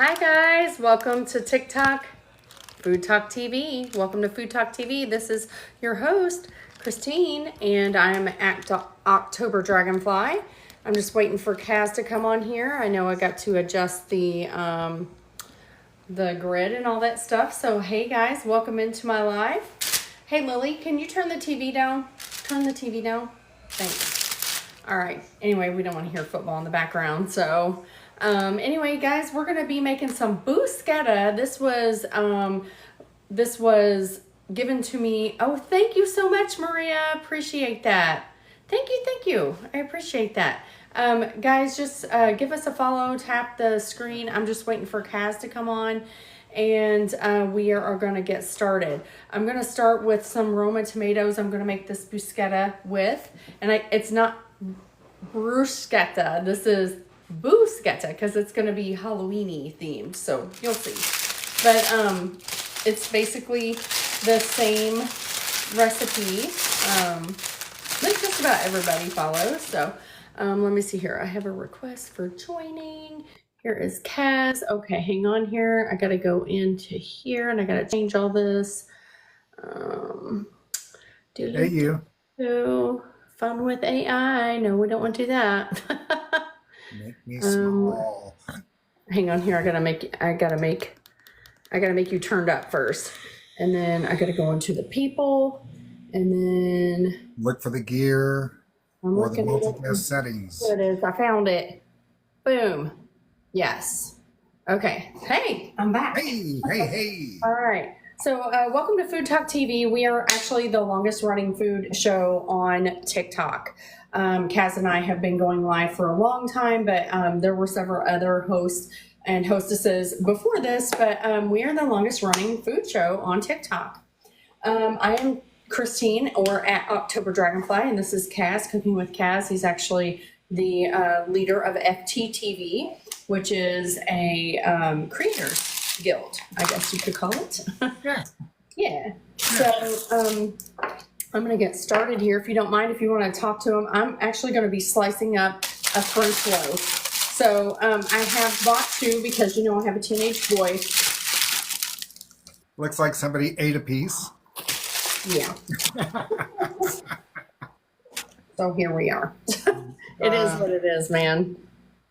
Hi guys, welcome to TikTok, Food Talk TV. Welcome to Food Talk TV. This is your host, Christine, and I'm at OctoberDragonFly. I'm just waiting for Kaz to come on here. I know I got to adjust the grid and all that stuff. So hey guys, welcome into my live. Hey Lily, can you turn the TV down? Turn the TV down. Thanks. All right. Anyway, we don't want to hear football in the background, so. Anyway, guys, we're going to be making some bruschetta. This was given to me. Oh, thank you so much, Maria. Appreciate that. Thank you. I appreciate that. Guys, just give us a follow, tap the screen. I'm just waiting for Kaz to come on, and we are going to get started. I'm going to start with some Roma tomatoes. I'm going to make this bruschetta with, and it's not bruschetta. This is BOO-schetta because it's going to be Halloween-y themed, so you'll see. But it's basically the same recipe that just about everybody follows. So let me see here. I have a request for joining. Here is Kaz. Okay, hang on here. I got to go into here and I got to change all this. Hey, you. Fun with AI. No, we don't want to do that. Make me small. Hang on here. I gotta make you turned up first, and then I gotta go into the people, and then look for the gear or the multitask settings. There it is. I found it. Boom. Yes. Okay. Hey, I'm back. Hey. All right. So welcome to Food Talk TV. We are actually the longest running food show on TikTok. Kaz and I have been going live for a long time, but there were several other hosts and hostesses before this, but we are the longest running food show on TikTok. I am Christine, or at OctoberDragonFly, and this is Kaz, Cooking with Kaz. He's actually the leader of FTTV, which is a creators guild, I guess you could call it. Yeah. So I'm going to get started here. If you don't mind, if you want to talk to him, I'm actually going to be slicing up a French loaf. So I have bought two because, you know, I have a teenage boy. Looks like somebody ate a piece. Yeah. So here we are. It is what it is, man.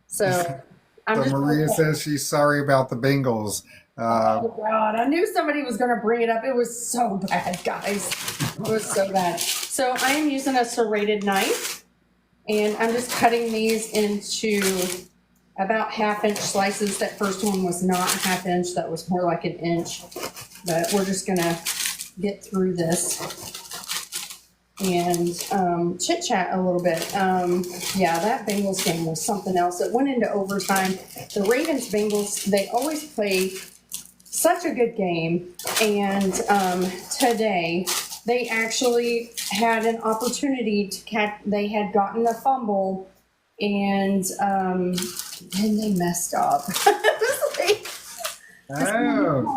So Maria says she's sorry about the Bengals. Oh God, I knew somebody was going to bring it up. It was so bad, guys. It was so bad. So I am using a serrated knife, and I'm just cutting these into about 1/2 inch slices. That first one was not 1/2 inch. That was more like 1 inch. But we're just going to get through this and chit-chat a little bit. Yeah, that Bengals game was something else. It went into overtime. The Ravens-Bengals, they always play such a good game, and today they actually had an opportunity to catch. They had gotten a fumble, and they messed up.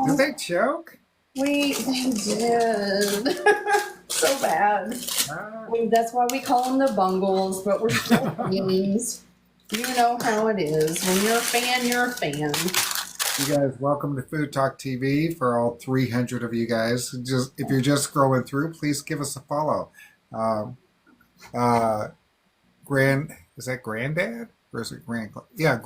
Did they choke? They did. So bad. I mean, that's why we call them the Bungles, but we're still fans. You know how it is. When you're a fan, you're a fan. You guys, welcome to Food Talk TV. For all 300 of you guys, if you're just scrolling through, please give us a follow. Is that Granddad or is it Grand? Yeah,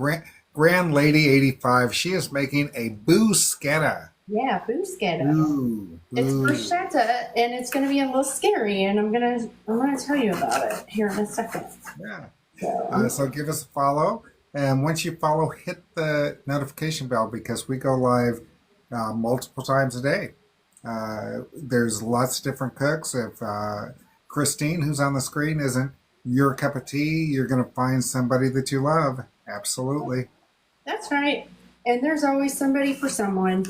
Grand Lady 85. She is making a bruschetta. Yeah, bruschetta. It's bruschetta, and it's going to be a little scary, and I'm gonna tell you about it here in a second. Yeah. So give us a follow. And once you follow, hit the notification bell because we go live multiple times a day. There's lots of different cooks. If Christine, who's on the screen, isn't your cup of tea, you're going to find somebody that you love. Absolutely. That's right. And there's always somebody for someone.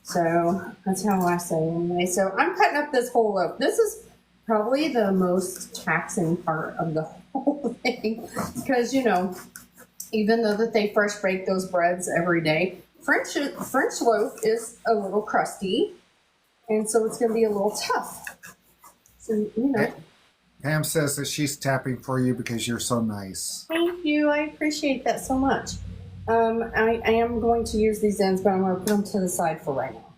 So that's how I say anyway. So I'm cutting up this whole loaf. This is probably the most taxing part of the whole thing because, you know, even though that they fresh bake those breads every day, French loaf is a little crusty, and so it's going to be a little tough. So, you know. Pam says that she's tapping for you because you're so nice. Thank you. I appreciate that so much. I am going to use these ends, but I'm going to put them to the side for right now.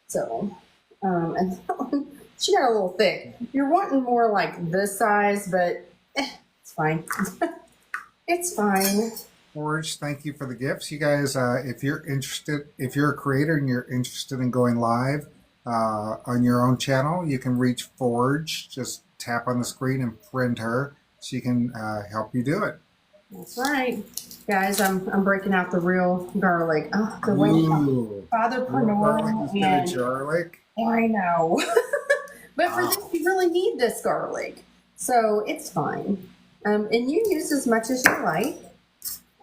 So, and that one, she got a little thick. You're wanting more like this size, but it's fine. It's fine. Forge, thank you for the gifts. You guys, if you're interested, if you're a creator and you're interested in going live on your own channel, you can reach Forge. Just tap on the screen and friend her. She can help you do it. That's right. Guys, I'm breaking out the real garlic. Oh, the way fatherpreneur and garlic. I know. But for this, you really need this garlic. So it's fine. And you use as much as you like.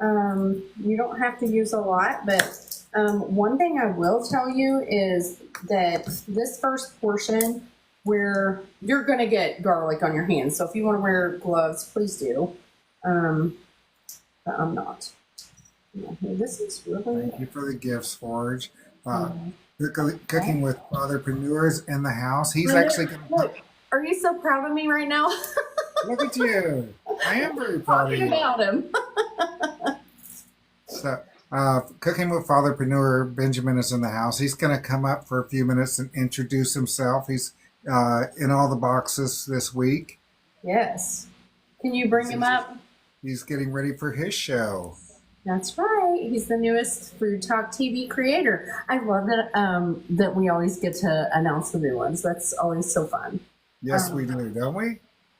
You don't have to use a lot, but one thing I will tell you is that this first portion where you're going to get garlic on your hands. So if you want to wear gloves, please do. But I'm not. This is really... Thank you for the gifts, Forge. Cooking with Fatherpreneurs in the house. He's actually going to... Look, are you so proud of me right now? Look at you. I am very proud of you. About him. So, Cooking with Fatherpreneur, Benjamin is in the house. He's going to come up for a few minutes and introduce himself. He's in all the boxes this week. Yes. Can you bring him up? He's getting ready for his show. That's right. He's the newest Food Talk TV creator. I love that that we always get to announce the new ones. That's always so fun. Yes, we do, don't we?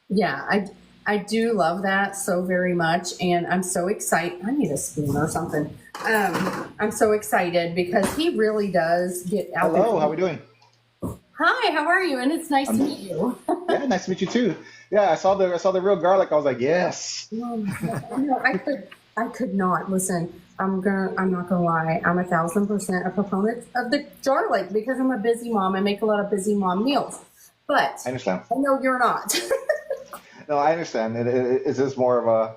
Yeah, I do love that so very much, and I'm so excited. I need a spoon or something. I'm so excited because he really does get out there. Hello, how are we doing? Hi, how are you? And it's nice to meet you. Yeah, nice to meet you too. Yeah, I saw the real garlic. I was like, yes. No, I could not. Listen, I'm not gonna lie. I'm 1,000% a proponent of the garlic because I'm a busy mom. I make a lot of busy mom meals. But I understand. I know you're not. No, I understand. It's just more of a.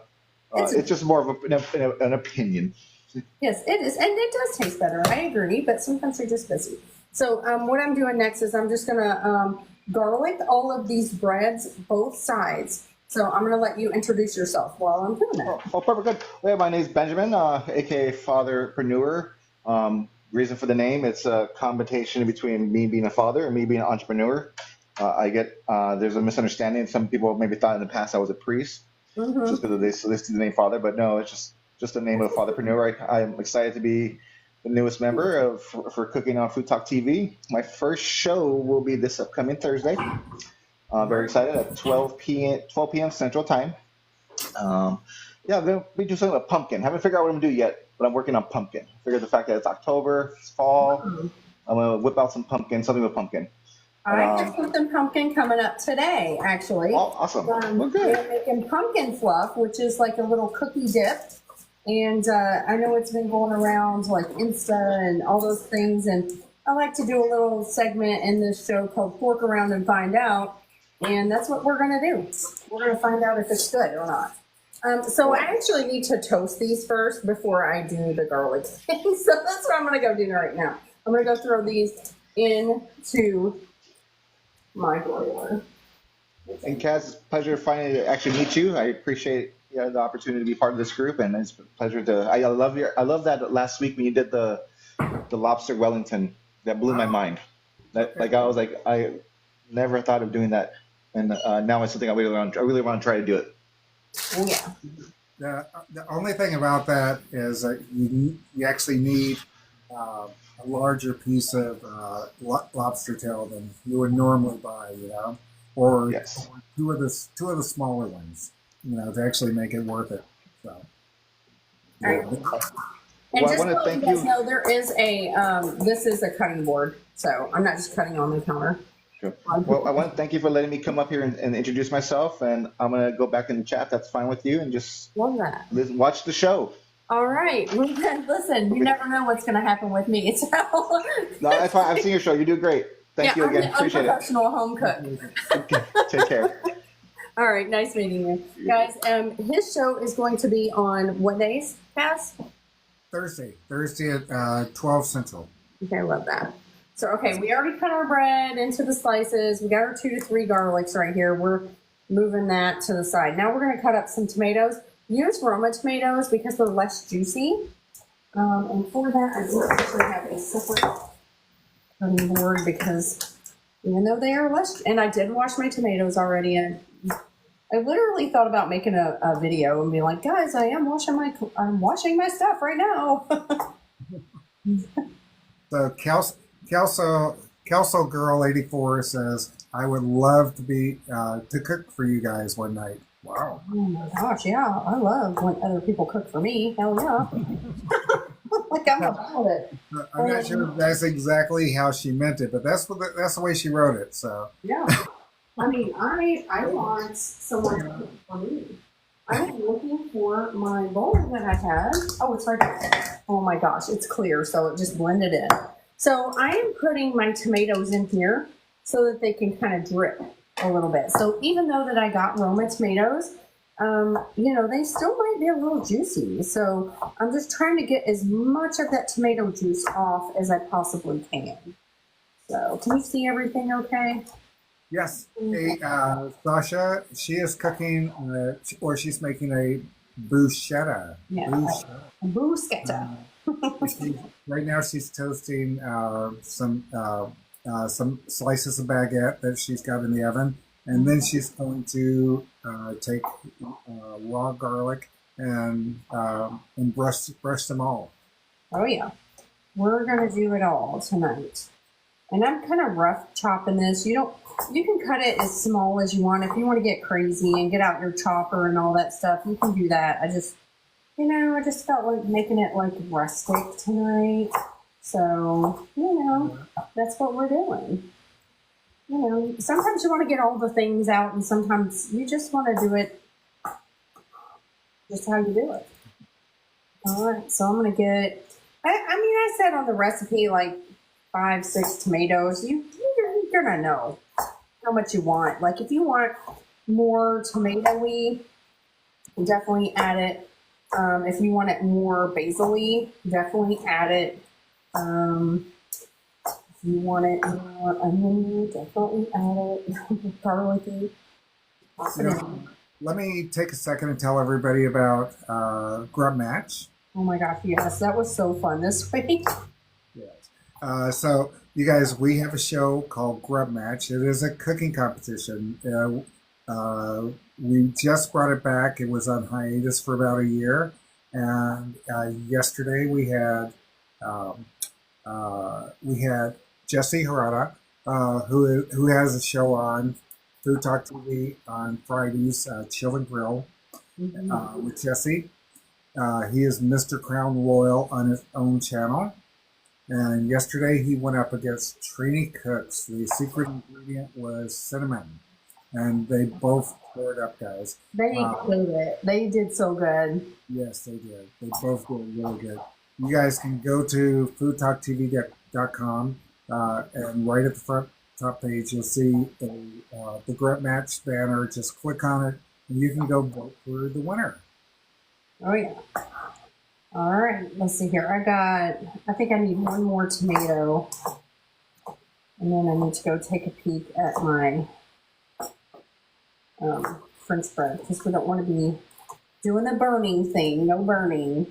It's just more of an opinion. Yes, it is, and it does taste better. I agree, but sometimes you're just busy. So what I'm doing next is I'm just gonna garlic all of these breads, both sides. So I'm gonna let you introduce yourself while I'm doing that. Oh, perfect, good. Yeah, my name is Benjamin, aka Fatherpreneur. Reason for the name, it's a combination between me being a father and me being an entrepreneur. There's a misunderstanding. Some people maybe thought in the past I was a priest, just because they listed the name father, but no, it's just the name of Fatherpreneur. I'm excited to be the newest member for cooking on Food Talk TV. My first show will be this upcoming Thursday. Very excited at 12 p.m. Central Time. I'm going to be doing something with pumpkin. Haven't figured out what I'm going to do yet, but I'm working on pumpkin. Figured the fact that it's October, it's fall, I'm going to whip out some pumpkin, something with pumpkin. I have something pumpkin coming up today, actually. Oh, awesome. Well, good. We're making pumpkin fluff, which is like a little cookie dip. And I know it's been going around like Insta and all those things. And I like to do a little segment in this show called Fork Around and Find Out. And that's what we're going to do. We're going to find out if it's good or not. So I actually need to toast these first before I do the garlic thing. So that's what I'm going to go do right now. I'm going to go throw these into my broiler. And Kaz, it's a pleasure finally to actually meet you. I appreciate the opportunity to be part of this group, and it's a pleasure to. I love that last week when you did the lobster Wellington. That blew my mind. I never thought of doing that, and now it's something I really want to try to do it. Oh yeah. The only thing about that is that you actually need a larger piece of lobster tail than you would normally buy, or, yes. or two of the smaller ones, to actually make it worth it. So. Right. And just so you guys know, there is this is a cutting board, so I'm not just cutting on the counter. Sure. Well, I want to thank you for letting me come up here and introduce myself, and I'm going to go back in the chat. That's fine with you, and just love that. Watch the show. All right. Listen, you never know what's going to happen with me. So. No, that's fine. I've seen your show. You do great. Thank you again. Appreciate it. I'm a professional home cook. Okay. Take care. All right. Nice meeting you. Guys, his show is going to be on what days, Cass? Thursday at 12 Central. Okay, I love that. So, okay, we already cut our bread into the slices. We got our 2 to 3 garlics right here. We're moving that to the side. Now we're going to cut up some tomatoes. Use Roma tomatoes because they're less juicy. And for that, I do actually have a separate cutting board because even though they are less, and I did wash my tomatoes already, and I literally thought about making a video and be like, guys, I'm washing my stuff right now. So Kelso Girl 84 says, I would love to be to cook for you guys one night. Wow. Oh my gosh, yeah. I love when other people cook for me. Hell yeah. Like I'm about it. I'm not sure if that's exactly how she meant it, but that's the way she wrote it. So Yeah. I mean, I want someone to cook for me. I am looking for my bowl that I had. Oh, it's right there. Oh my gosh, it's clear, so it just blended in. So I am putting my tomatoes in here so that they can kind of drip a little bit. So even though that I got Roma tomatoes, they still might be a little juicy. So I'm just trying to get as much of that tomato juice off as I possibly can. So can you see everything okay? yes, hey, Sasha, she is cooking, or she's making a bruschetta. Yeah. Bruschetta. BOO-schetta. Right now, she's toasting some slices of baguette that she's got in the oven, and then she's going to take raw garlic and brush them all. Oh yeah, we're gonna do it all tonight. And I'm kind of rough chopping this. You can cut it as small as you want. If you want to get crazy and get out your chopper and all that stuff, you can do that. I just felt like making it like rustic tonight. So, that's what we're doing. Sometimes you want to get all the things out and sometimes you just want to do it just how you do it. All right, so I'm going to get, I said on the recipe like 5-6 tomatoes. You're going to know how much you want. Like if you want more tomatoey, definitely add it. If you want it more basil-y, definitely add it. If you want it more onion, definitely add it. Garlicky. Let me take a second and tell everybody about Grub Match. Oh my gosh, yes, that was so fun this week. Yes. So, you guys, we have a show called Grub Match. It is a cooking competition. We just brought it back. It was on hiatus for about a year. And yesterday we had Jesse Harada, who has a show on Food Talk TV on Fridays, Chill and Grill with Jesse. He is Mr. Crown Royal on his own channel. And yesterday he went up against Trini Cooks. The secret ingredient was cinnamon. And they both tore it up, guys. They killed it. They did so good. Yes, they did. They both did really good. You guys can go to FoodtokTV.com and right at the front top page, you'll see the Grub Match banner. Just click on it, and you can go vote for the winner. Oh, yeah. All right, let's see here. I think I need one more tomato. And then I need to go take a peek at my French bread because we don't want to be doing the burning thing. No burning.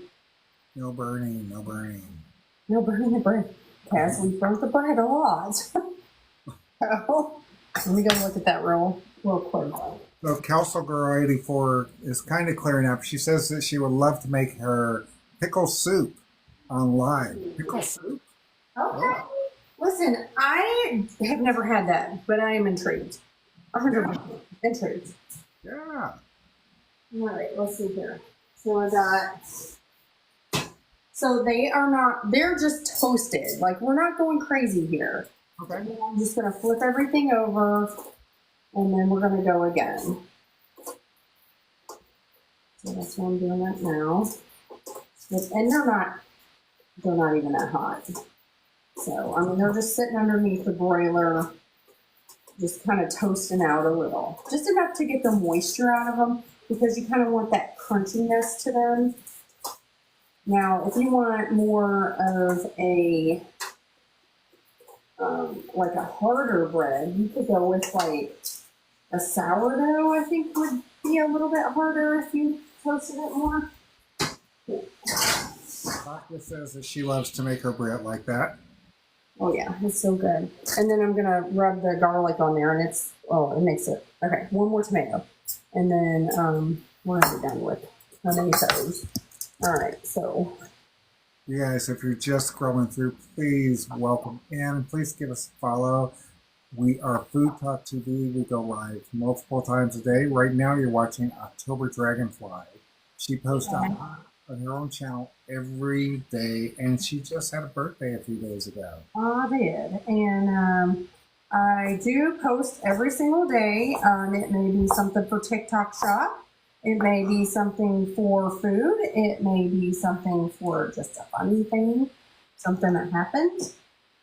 No burning, no burning. No burning the bread. Because we burnt the bread a lot. So, let me go look at that real quick. So Kelso Girl 84 is kind of clearing up. She says that she would love to make her pickle soup on live. Pickle soup? Okay. Listen, I have never had that, but I am intrigued. 100% intrigued. Yeah. All right, let's see here. So I got, so they're just toasted. Like we're not going crazy here. Okay. I'm just going to flip everything over and then we're going to go again. So that's why I'm doing that now. And they're not even that hot. So, I mean, they're just sitting underneath the broiler, just kind of toasting out a little. Just enough to get the moisture out of them because you kind of want that crunchiness to them. Now, if you want more of a, like a harder bread, you could go with like a sourdough, I think would be a little bit harder if you toasted it more. Doctor says that she loves to make her bread like that. Oh yeah, it's so good. And then I'm gonna rub the garlic on there, and it makes it okay. One more tomato, and then what are we done with? Tomatoes. All right, so You guys, if you're just scrolling through, please welcome in. Please give us a follow. We are Food Talk TV. We go live multiple times a day. Right now, you're watching OctoberDragonFly. She posts on her own channel every day, and she just had a birthday a few days ago. I did, and I do post every single day. It may be something for TikTok Shop. It may be something for food. It may be something for just a funny thing, something that happened.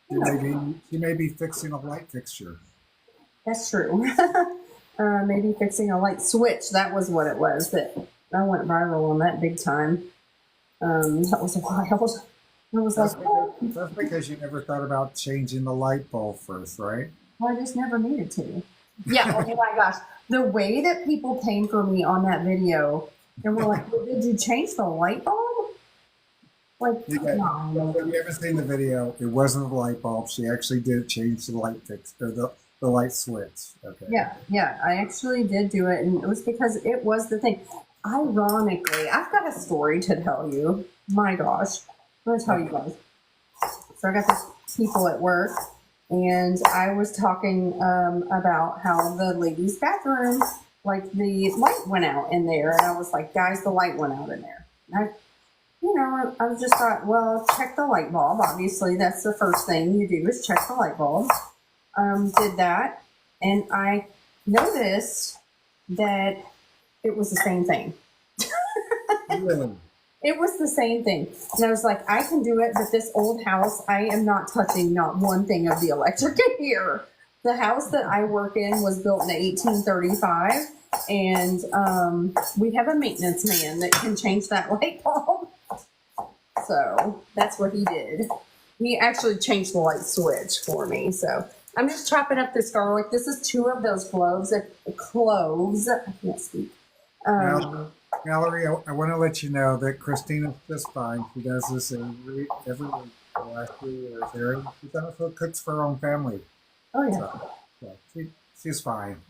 She may be fixing a light fixture. That's true. Maybe fixing a light switch. That was what it was. That I went viral on that big time. That was wild. I was That's like, oh. that's because you never thought about changing the light bulb first, right? Well, I just never needed to. Yeah. Oh my gosh. The way that people came for me on that video and were like, well, did you change the light bulb? Like, no. If you haven't seen the video, it wasn't a light bulb. She actually did change the light fix or the light switch. Okay. Yeah. I actually did do it, and it was because it was the thing. Ironically, I've got a story to tell you. My gosh. I'm going to tell you guys. So I got these people at work, and I was talking about how the ladies' bathroom, like the light went out in there. And I was like, guys, the light went out in there. And I just thought, well, check the light bulb. Obviously, that's the first thing you do is check the light bulb. Did that. And I noticed that it was the same thing. Really? It was the same thing. And I was like, I can do it, but this old house, I am not touching not one thing of the electric in here. The house that I work in was built in 1835, and we have a maintenance man that can change that light bulb. So that's what he did. He actually changed the light switch for me. So I'm just chopping up this garlic. This is 2 of those cloves. I can't speak. Mallory, I want to let you know that Christina's just fine. She does this every week for the last 3 years. She also cooks for her own family. Oh, yeah. So she's fine.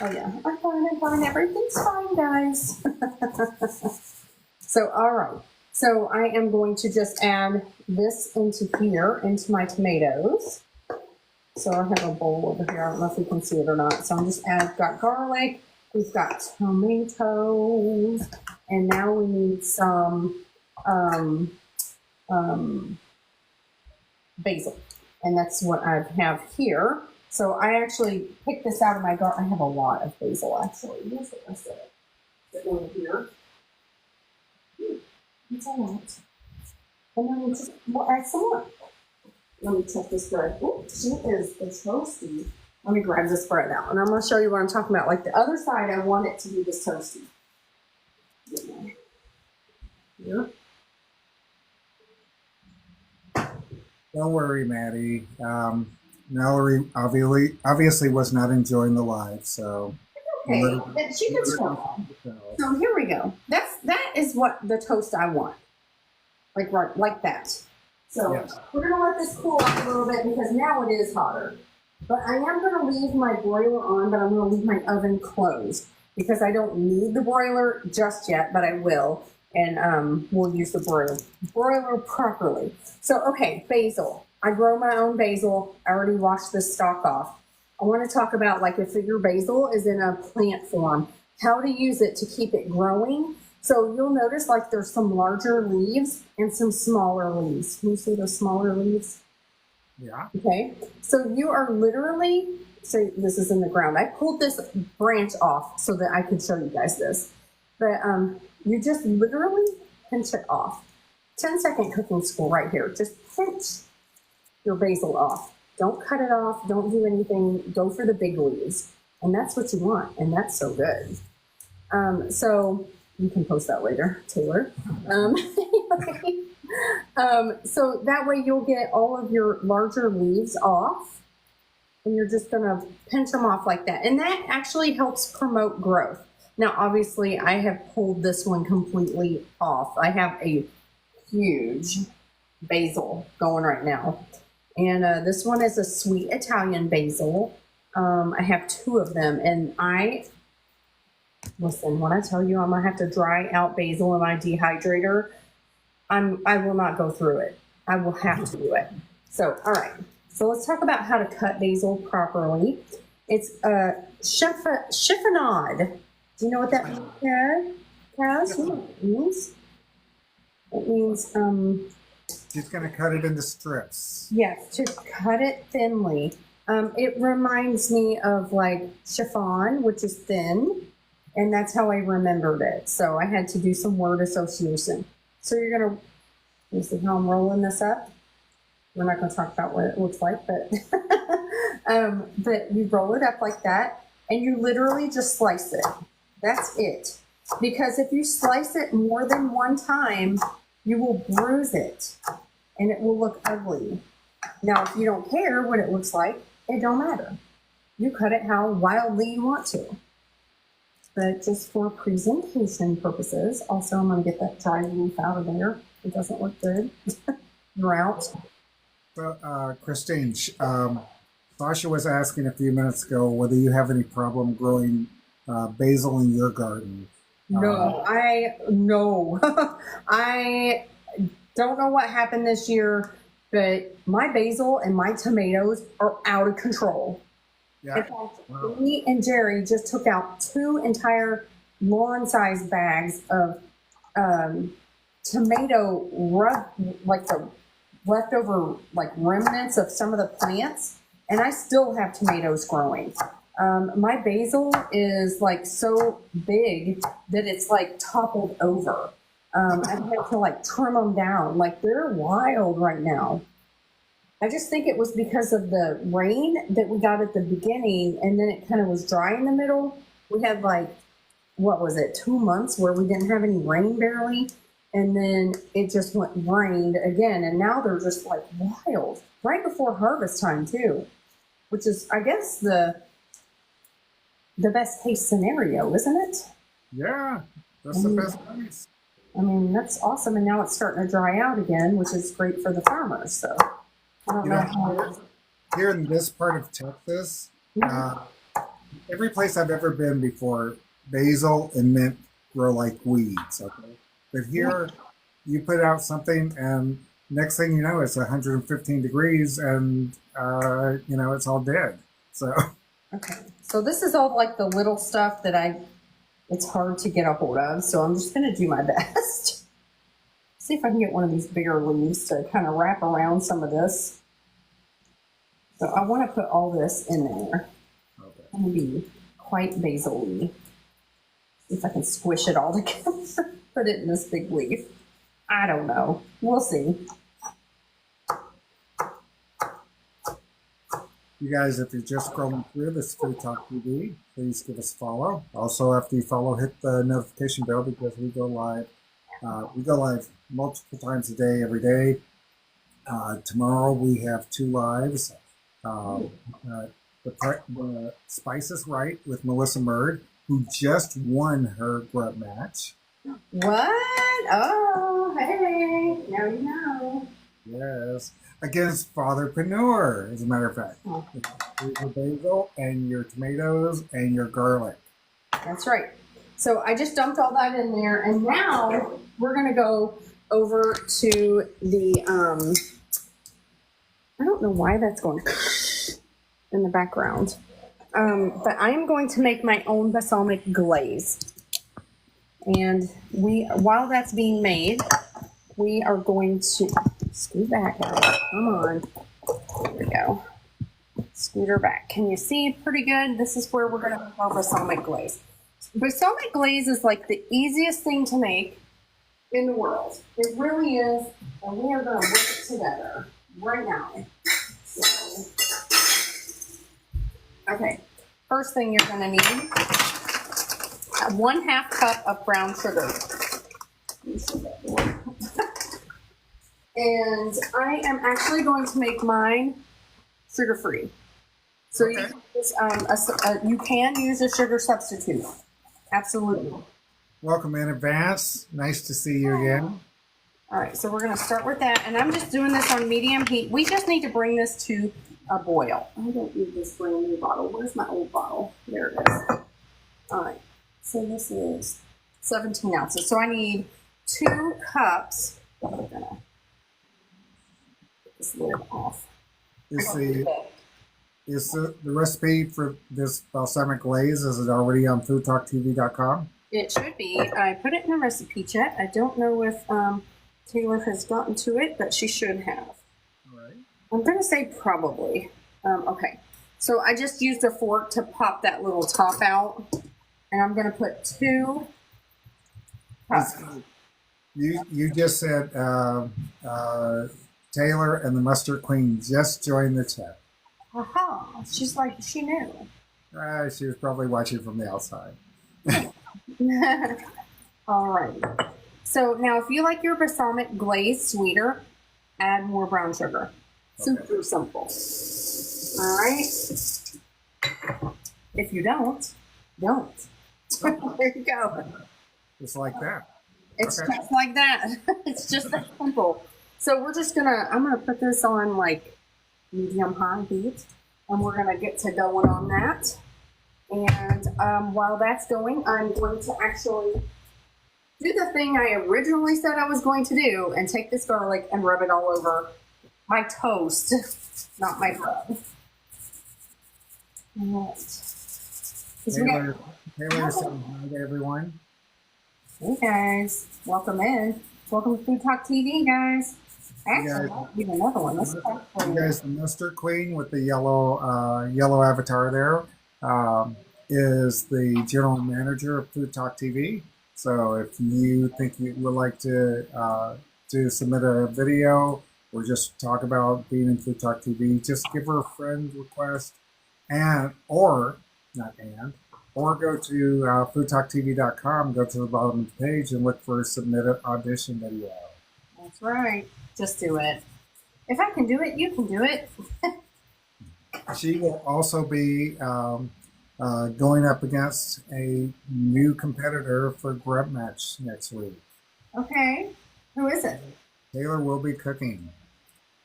Oh, yeah. I'm fine. Everything's fine, guys. So, all right. So I am going to just add this into here, into my tomatoes. So I have a bowl over here. I don't know if you can see it or not. So I'm just got garlic. We've got tomatoes. And now we need some basil. And that's what I have here. So I actually picked this out of my garden. I have a lot of basil, actually. Where's the rest of it? Is it over here? It's all right. And then we'll add some more. Let me check this bread. Oh, she is toasty. Let me grab this bread out. And I'm going to show you what I'm talking about. Like the other side, I want it to be this toasty. Here. Don't worry, Maddie. Mallory obviously was not enjoying the live, so. Okay, she can swallow. So here we go. That is what the toast I want. Like that. So yes. We're gonna let this cool off a little bit because now it is hotter. But I am gonna leave my broiler on, but I'm gonna leave my oven closed because I don't need the broiler just yet, but I will. And we'll use the broiler properly. So okay, basil. I grow my own basil. I already washed this stalk off. I want to talk about like if your basil is in a plant form, how to use it to keep it growing. So you'll notice like there's some larger leaves and some smaller leaves. Can you see those smaller leaves? Yeah. Okay. So you are literally, so this is in the ground. I pulled this branch off so that I could show you guys this. But you just literally pinch it off. 10-second cooking school right here. Just pinch your basil off. Don't cut it off. Don't do anything. Go for the big leaves. And that's what you want. And that's so good. So you can post that later, Taylor. So that way you'll get all of your larger leaves off. And you're just going to pinch them off like that. And that actually helps promote growth. Now, obviously, I have pulled this one completely off. I have a huge basil going right now. And this one is a sweet Italian basil. I have 2 of them, and listen, when I tell you I'm gonna have to dry out basil in my dehydrator, I will not go through it. I will have to do it. So, all right. So let's talk about how to cut basil properly. It's chiffonade. Do you know what that means, Kaz? You know what it means? It means She's going to cut it into strips. yes, to cut it thinly. It reminds me of like chiffon, which is thin, and that's how I remembered it. So I had to do some word association. So you're gonna, you see how I'm rolling this up? We're not gonna talk about what it looks like, but but you roll it up like that, and you literally just slice it. That's it. Because if you slice it more than one time, you will bruise it, and it will look ugly. Now, if you don't care what it looks like, it don't matter. You cut it how wildly you want to. But just for presentation purposes, also I'm going to get that dry leaf out of there. It doesn't look good. Drought. So, Christine, Sasha was asking a few minutes ago whether you have any problem growing basil in your garden. No, I don't know what happened this year, but my basil and my tomatoes are out of control. Yeah. In fact, me and Jerry just took out 2 entire lawn-sized bags of tomato like the leftover like remnants of some of the plants, and I still have tomatoes growing. My basil is like so big that it's like toppled over. I've had to like trim them down. Like they're wild right now. I just think it was because of the rain that we got at the beginning, and then it kind of was dry in the middle. We had like, what was it, 2 months where we didn't have any rain barely, and then it just rained again, and now they're just like wild, right before harvest time too, which is, I guess, the best case scenario, isn't it? Yeah, that's the best case. I mean, that's awesome, and now it's starting to dry out again, which is great for the farmers, so. I don't know how here in this part of Texas, every place I've ever been before, basil and mint grow like weeds. Okay, but here you put out something, and next thing you know, it's 115 degrees, and it's all dead. So okay, so this is all like the little stuff that it's hard to get a hold of. So I'm just gonna do my best. See if I can get one of these bigger leaves to kind of wrap around some of this. So I want to put all this in there. okay. It's going to be quite basil-y. See if I can squish it all together. Put it in this big leaf. I don't know. We'll see. You guys, if you're just scrolling through this FoodtokTV, please give us a follow. Also, after you follow, hit the notification bell because we go live. We go live multiple times a day, every day. Tomorrow we have 2 lives. The Spice is Right with Melissa Murd, who just won her grub match. What? Oh, hey. Now you know. Yes. Against Fatherpreneur, as a matter of fact. Your basil and your tomatoes and your garlic. That's right. So I just dumped all that in there, and now we're going to go over to the, I don't know why that's going in the background, but I am going to make my own balsamic glaze. And while that's being made, we are going to scoot back out. Come on. There we go. Scoot her back. Can you see pretty good? This is where we're going to make our balsamic glaze. Balsamic glaze is like the easiest thing to make in the world. It really is, and we are going to whip it together right now. So, okay, first thing you're going to need 1/2 cup of brown sugar. And I am actually going to make mine sugar-free. So Okay. you can use a sugar substitute. Absolutely. Welcome in advance. Nice to see you again. All right, so we're gonna start with that, and I'm just doing this on medium heat. We just need to bring this to a boil. I don't need this brand new bottle. Where's my old bottle? There it is. All right, so this is 17 ounces. So I need 2 cups. I'm gonna get this lid off. Is the recipe for this balsamic glaze, is it already on FoodtokTV.com? It should be. I put it in the recipe chat. I don't know if Taylor has gotten to it, but she should have. All right. I'm going to say probably. Okay. So I just used a fork to pop that little top out. And I'm going to put 2 cups. You just said Taylor and the Mustard Queen just joined the chat. Aha. She's like, she knew. She was probably watching from the outside. All right. So now if you like your balsamic glaze sweeter, add more brown sugar. Super simple. All right. If you don't. There you go. Just like that. It's just like that. It's just that simple. So I'm gonna put this on like medium high heat, and we're gonna get to going on that. And while that's going, I'm going to actually do the thing I originally said I was going to do and take this garlic and rub it all over my toast, not my bread. All right. Taylor saying hi to everyone. Hey guys, welcome in. Welcome to Food Talk TV, guys. Actually, I'll give another one. Let's you guys, the Mustard Queen with the yellow avatar there is the general manager of Food Talk TV. So if you think you would like to submit a video or just talk about being in Food Talk TV, just give her a friend request or go to FoodtokTV.com, go to the bottom of the page and look for submit an audition video. That's right. Just do it. If I can do it, you can do it. She will also be going up against a new competitor for Grub Match next week. Okay. Who is it? Taylor will be cooking.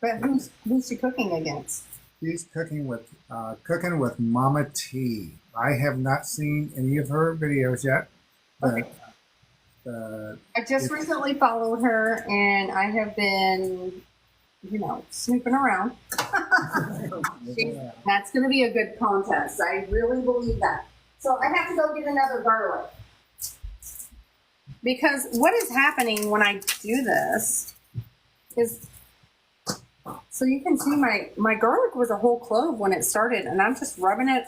But who's she cooking against? She's cooking with Mama T. I have not seen any of her videos yet. But, I just recently followed her, and I have been, snooping around. That's going to be a good contest. I really believe that. So I have to go get another garlic. Because what is happening when I do this is, so you can see my garlic was a whole clove when it started, and I'm just rubbing it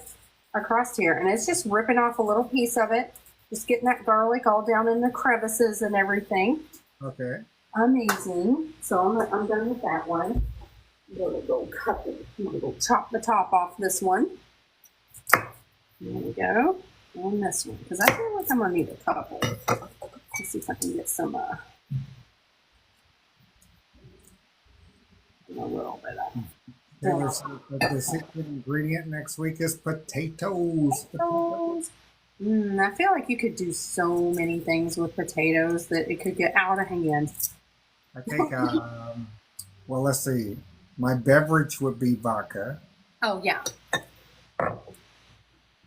across here, and it's just ripping off a little piece of it, just getting that garlic all down in the crevices and everything. Okay. Amazing. So I'm done with that one. I'm gonna go chop the top off this one. There we go. And this one, because I feel like I'm gonna need a couple. Let's see if I can get some a little bit of. Taylor said that the secret ingredient next week is potatoes. I feel like you could do so many things with potatoes that it could get out of hand. I think, well, let's see. My beverage would be vodka. Oh, yeah.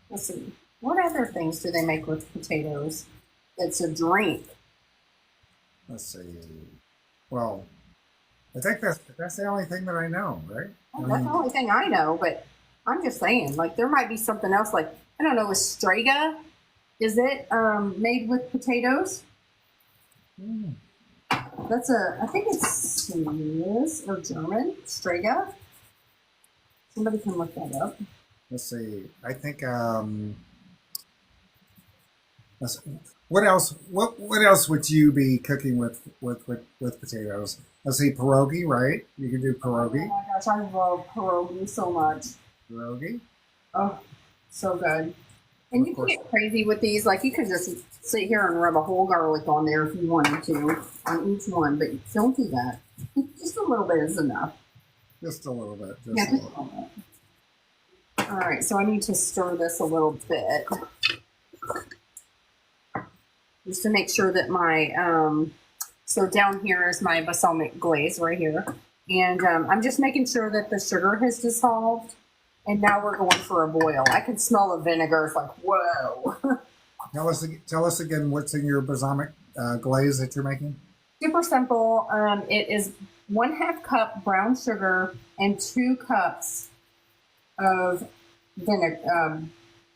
Let's see. What other things do they make with potatoes? It's a drink. Let's see. Well, I think that's the only thing that I know, right? That's the only thing I know, but I'm just saying, like, there might be something else, like, I don't know, is Strega, is it made with potatoes? I think it's Swiss or German, Strega. Somebody can look that up. Let's see. I think, what else would you be cooking with potatoes? Let's see, pierogi, right? You can do pierogi. Oh my gosh, I love pierogi so much. Pierogi? Oh, so good. And you can get crazy with these. Like, you could just sit here and rub a whole garlic on there if you wanted to on each one, but don't do that. Just a little bit is enough. Just a little bit. Just a little bit. All right, so I need to stir this a little bit. Just to make sure that my So down here is my balsamic glaze right here. And I'm just making sure that the sugar has dissolved. And now we're going for a boil. I can smell the vinegar. It's like, whoa. Tell us again what's in your balsamic glaze that you're making. Super simple. It is 1/2 cup brown sugar and 2 cups of vinegar,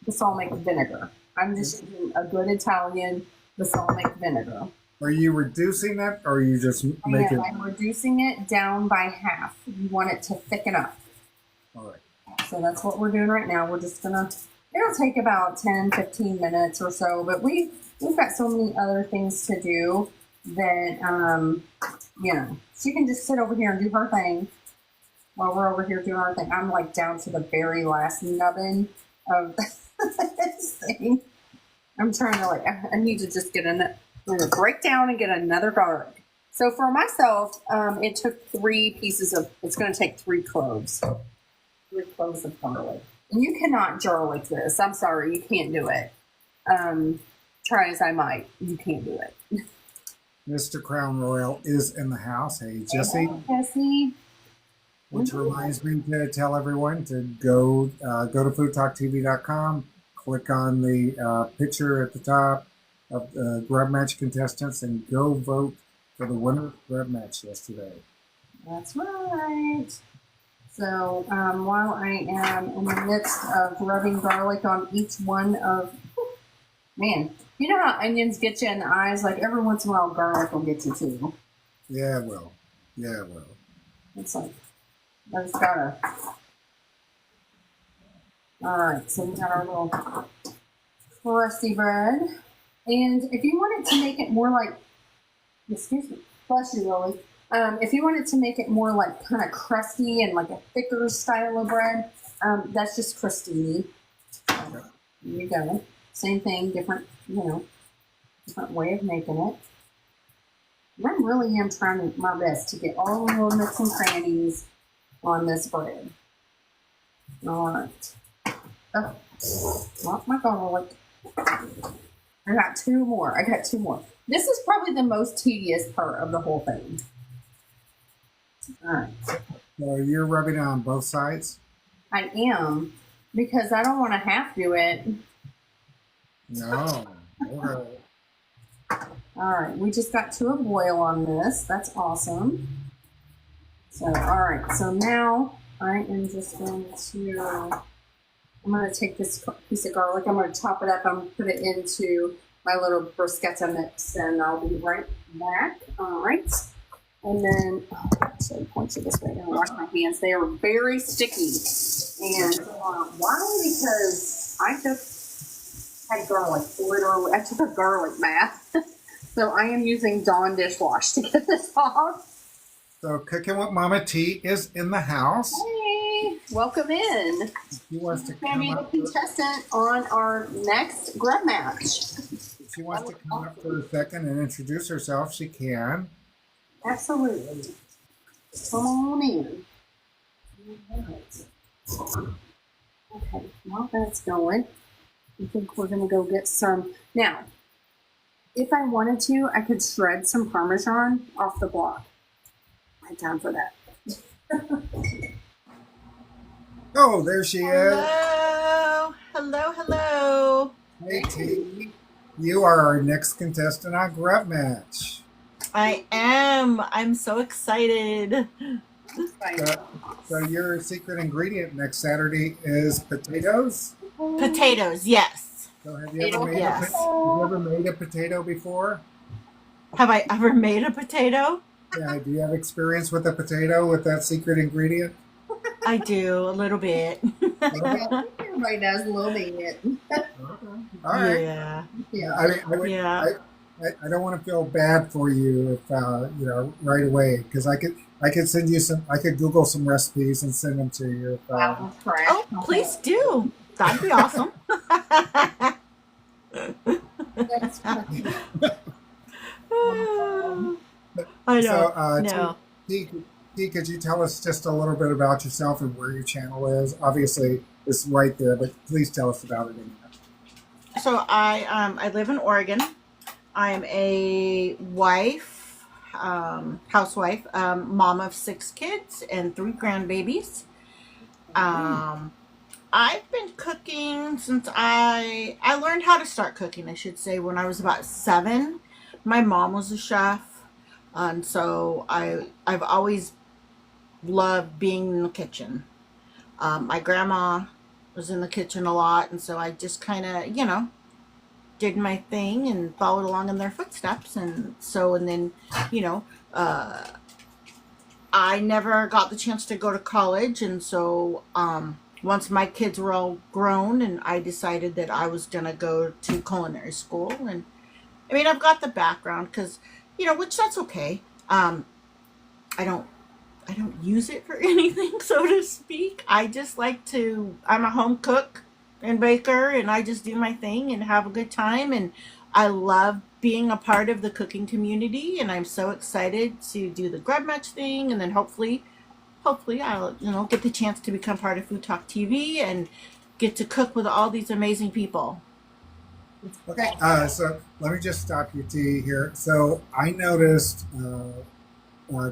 balsamic vinegar. I'm just using a good Italian balsamic vinegar. Are you reducing it, or are you just making? I'm reducing it down by half. You want it to thicken up. All right. So that's what we're doing right now. We're just gonna, it'll take about 10, 15 minutes or so, but we've got so many other things to do that, you know, she can just sit over here and do her thing while we're over here doing our thing. I'm like down to the very last nubbin of this thing. I'm trying to I need to just get I'm gonna break down and get another garlic. So for myself, it took 3 pieces of, it's gonna take 3 cloves. 3 cloves of garlic. And you cannot jar like this. I'm sorry, you can't do it. Try as I might, you can't do it. Mr. Crown Royal is in the house. Hey, Jesse. Hey, Jesse. Which reminds me to tell everyone to go to FoodtokTV.com, click on the picture at the top of the grub match contestants, and go vote for the winner of the grub match yesterday. That's right. So while I am in the midst of rubbing garlic on each one of, man, you know how onions get you in the eyes? Like every once in a while, garlic will get you too. Yeah, it will. Yeah, it will. It's like, I just gotta. All right, so we got our little crusty bread. And if you wanted to make it more like, excuse me, bless you, Lily. If you wanted to make it more like kind of crusty and like a thicker style of bread, that's just crostini. There you go. Same thing, different, you know, different way of making it. And I really am trying my best to get all the little nooks and crannies on this bread. All right. Oh, not my garlic. I got 2 more. This is probably the most tedious part of the whole thing. All right. So you're rubbing it on both sides? I am, because I don't want to have to it. No. Okay. All right, we just got to a boil on this. That's awesome. So, all right, so now I am just going to, I'm going to take this piece of garlic, I'm going to chop it up, I'm going to put it into my little bruschetta mix, and I'll be right back. All right. And then, so point you this way, I'm going to wash my hands. They are very sticky. And why? Because I just had garlic, literally. I took a garlic bath. So I am using Dawn dishwash to get this off. So Cooking with Mama T is in the house. Hey, welcome in. She wants to She's going to be come the up. contestant on our next grub match. If she wants to come up for a second and introduce herself, she can. Absolutely. Come on in. Okay, while that's going, I think we're going to go get some. Now, if I wanted to, I could shred some Parmesan off the block. I have time for that. Oh, there she is. Hello, hello, hello. Hey, T. You are our next contestant on Grub Match. I am. I'm so excited. So your secret ingredient next Saturday is potatoes? Potatoes, yes. So have you ever made a potato before? Have I ever made a potato? Yeah, do you have experience with a potato with that secret ingredient? I do, a little bit. Everybody does a little bit. All right. Yeah. Yeah. I don't want to feel bad for you if right away, because I could send you some. I could Google some recipes and send them to you. Wow, Oh, please do. That'd be awesome. That's funny. I know. So, No. T, could you tell us just a little bit about yourself and where your channel is? Obviously, it's right there, but please tell us about it. So I live in Oregon. I'm a wife, housewife, mom of 6 kids and 3 grandbabies. I've been cooking since I learned how to start cooking, I should say, when I was about 7. My mom was a chef, and so I've always loved being in the kitchen. My grandma was in the kitchen a lot, and so I just kind of, did my thing and followed along in their footsteps. And then, you know, I never got the chance to go to college, and so once my kids were all grown, and I decided that I was gonna go to culinary school. And I mean, I've got the background because, which that's okay. I don't use it for anything, so to speak. I just like to. I'm a home cook and baker, and I just do my thing and have a good time. And I love being a part of the cooking community, and I'm so excited to do the grub match thing, and then hopefully I'll get the chance to become part of Food Talk TV and get to cook with all these amazing people. Okay, so let me just stop you, T, here. So I noticed,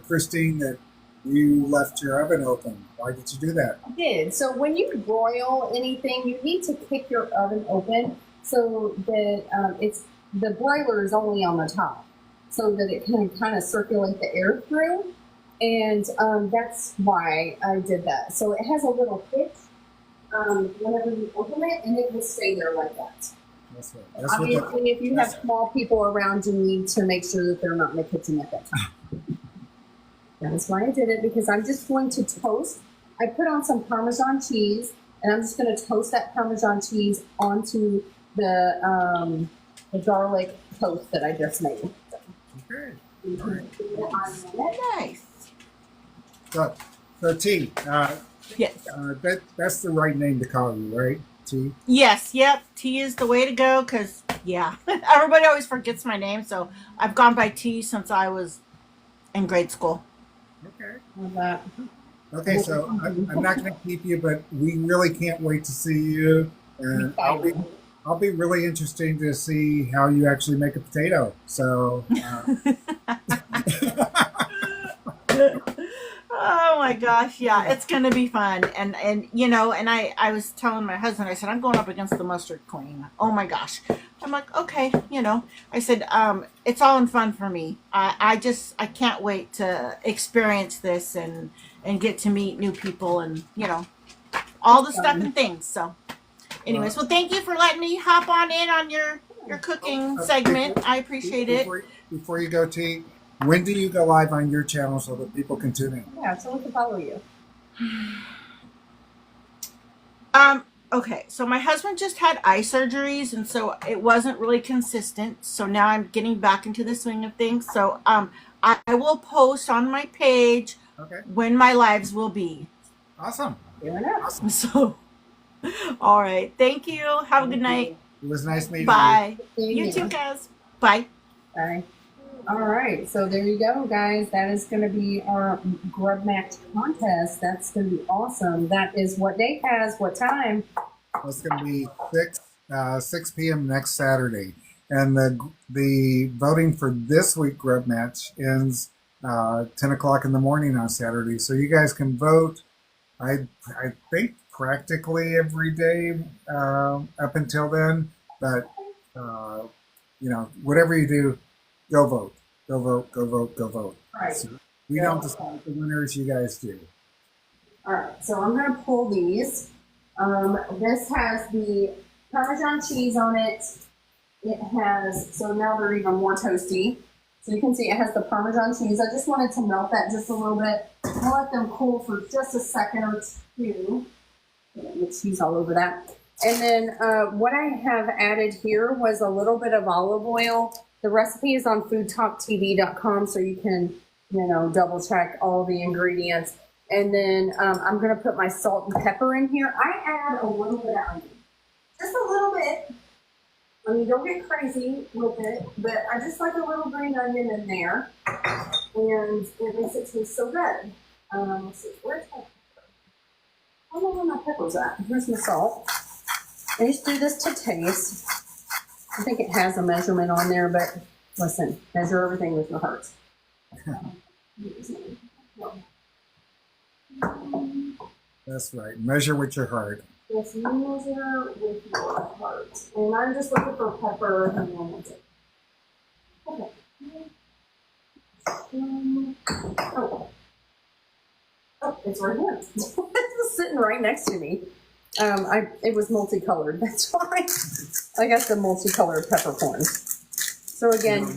Christine, that you left your oven open. Why did you do that? I did. So when you broil anything, you need to kick your oven open so that the broiler is only on the top, so that it can kind of circulate the air through. And that's why I did that. So it has a little hitch whenever you open it, and it will stay there like that. That's right. Obviously, if you have small people around, you need to make sure that they're not in the kitchen at that time. That's why I did it, because I'm just going to toast. I put on some Parmesan cheese, and I'm just going to toast that Parmesan cheese onto the garlic toast that I just made. Okay. Nice. So T, Yes. that's the right name to call you, right? T? Yes. Yep. T is the way to go, because, yeah, everybody always forgets my name, so I've gone by T since I was in grade school. Okay. Love that. Okay, so I'm not going to keep you, but we really can't wait to see you, and I'll be really interesting to see how you actually make a potato. So. Oh my gosh, yeah, it's gonna be fun. And I was telling my husband, I said, I'm going up against the mustard queen. Oh my gosh. I'm like, okay, I said, it's all in fun for me. I can't wait to experience this and get to meet new people and all the stuff and things. So anyways, well, thank you for letting me hop on in on your cooking segment. I appreciate it. Before you go, T, when do you go live on your channel so that people can tune in? Yeah, so we can follow you. Okay, so my husband just had eye surgeries, and so it wasn't really consistent. So now I'm getting back into the swing of things. So I will post on my page when my lives will be. Awesome. Fair enough. Awesome. So, all right. Thank you. Have a good night. It was nice meeting you. Bye. You too, guys. Bye. Bye. All right, so there you go, guys. That is going to be our grub match contest. That's going to be awesome. That is what day has, what time? It's going to be 6 p.m. next Saturday. And the voting for this week grub match ends 10 o'clock in the morning on Saturday. So you guys can vote, I think, practically every day up until then. But, whatever you do, go vote. Go vote. Go vote. Go vote. All right. So we don't decide the winners. You guys do. All right. So I'm going to pull these. This has the Parmesan cheese on it. It has, so now they're even more toasty. So you can see it has the Parmesan cheese. I just wanted to melt that just a little bit. I'll let them cool for just a second or two. Get cheese all over that. And then what I have added here was a little bit of olive oil. The recipe is on FoodtokTV.com, so you can, double check all the ingredients. And then I'm going to put my salt and pepper in here. I add a little bit of onion, just a little bit. I mean, don't get crazy with it, but I just like a little green onion in there, and it makes it taste so good. Let's see, where's my pepper? I don't know where my pepper's at. Here's my salt. I just do this to taste. I think it has a measurement on there, but listen, measure everything with your heart. That's right. Measure with your heart. Yes, measure with your heart. And I'm just looking for pepper and lemons. Okay. Oh. Oh, it's right here. It's sitting right next to me. It was multicolored. That's why I got the multicolored peppercorn. So again,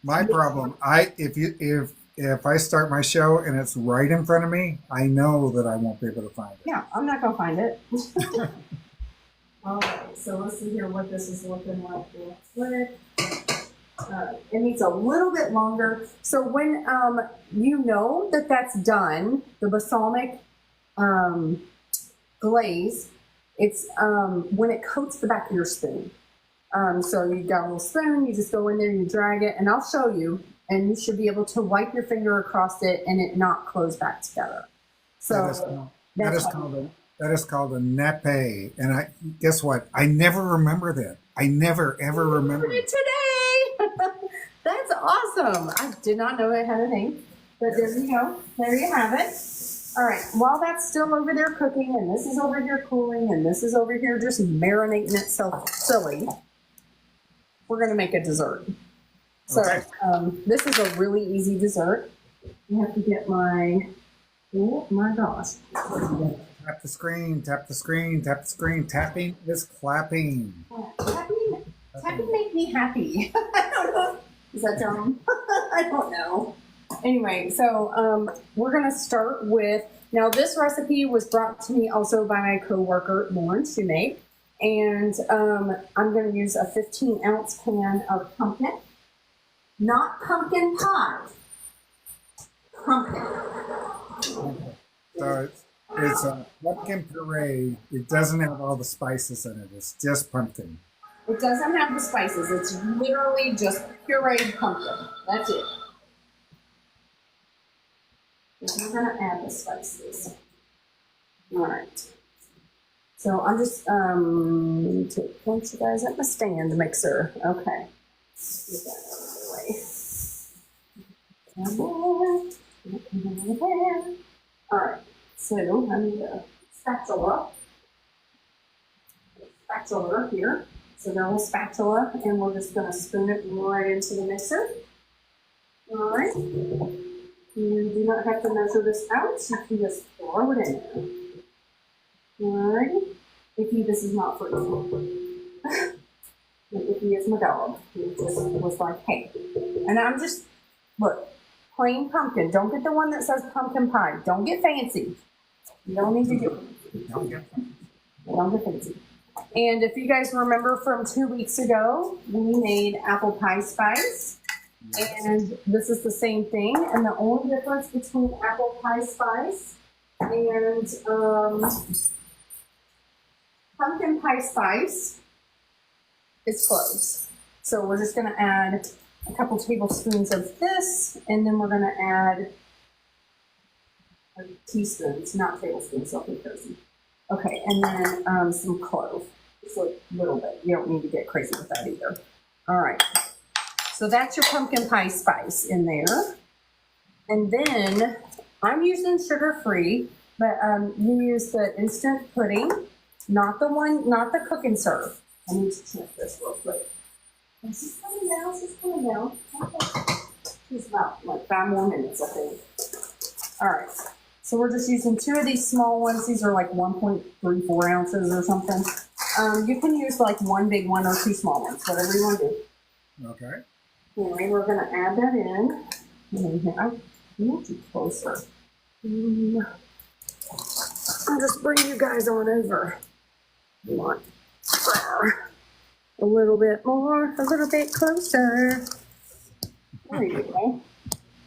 My problem, if I start my show and it's right in front of me, I know that I won't be able to find it. yeah, I'm not gonna find it. All right, so let's see here what this is looking like real quick. It needs a little bit longer. So when you know that that's done, the balsamic glaze, it's when it coats the back of your spoon. So you've got a little spoon, you just go in there, you drag it, and I'll show you, and you should be able to wipe your finger across it and it not close back together. So that is called a nappe. And I guess what? I never remember that. I never ever remember it today. That's awesome. I did not know it had a name, but there you go. There you have it. All right, while that's still over there cooking, and this is over here cooling, and this is over here just marinating itself silly, we're gonna make a dessert. So Okay. This is a really easy dessert. I have to get my, oh my gosh. Tap the screen, tap the screen, tap the screen. Tapping is clapping. Tapping make me happy. I don't know. Is that dumb? I don't know. Anyway, so we're going to start with, now this recipe was brought to me also by my coworker, Lauren, who made, and I'm going to use a 15-ounce pan of pumpkin, not pumpkin pie, pumpkin. So it's a pumpkin puree. It doesn't have all the spices in it. It's just pumpkin. It doesn't have the spices. It's literally just pureed pumpkin. That's it. We're going to add the spices. All right. So I'm just to point you guys at the stand mixer. Okay. Get that out of the way. All right. So I need a spatula. Spatula here. So then we'll spatula, and we're just going to spoon it right into the mixer. All right. You do not have to measure this out. You can just throw it in there. All right. Icky, this is not for you. Icky is my dog. He just was like, hey. And I'm just, look, plain pumpkin. Don't get the one that says pumpkin pie. Don't get fancy. You don't need to get fancy. Don't get fancy. And if you guys remember from 2 weeks ago, we made apple pie spice. And this is the same thing. And the only difference between apple pie spice and pumpkin pie spice is cloves. So we're just going to add a couple tablespoons of this, and then we're going to add teaspoons, not tablespoons, don't be crazy. Okay, and then some clove, just a little bit. You don't need to get crazy with that either. All right, so that's your pumpkin pie spice in there. And then I'm using sugar-free, but you use the instant pudding, not the cook and serve. I need to check this real quick. And she's coming down, she's coming down. Okay. She's about like 5 more minutes, I think. All right. So we're just using 2 of these small ones. These are like 1.34 ounces or something. You can use like 1 big one or 2 small ones, whatever you want to do. Okay. Anyway, we're going to add that in. I need you closer. I'll just bring you guys on over. You want a little bit more, a little bit closer. There you go.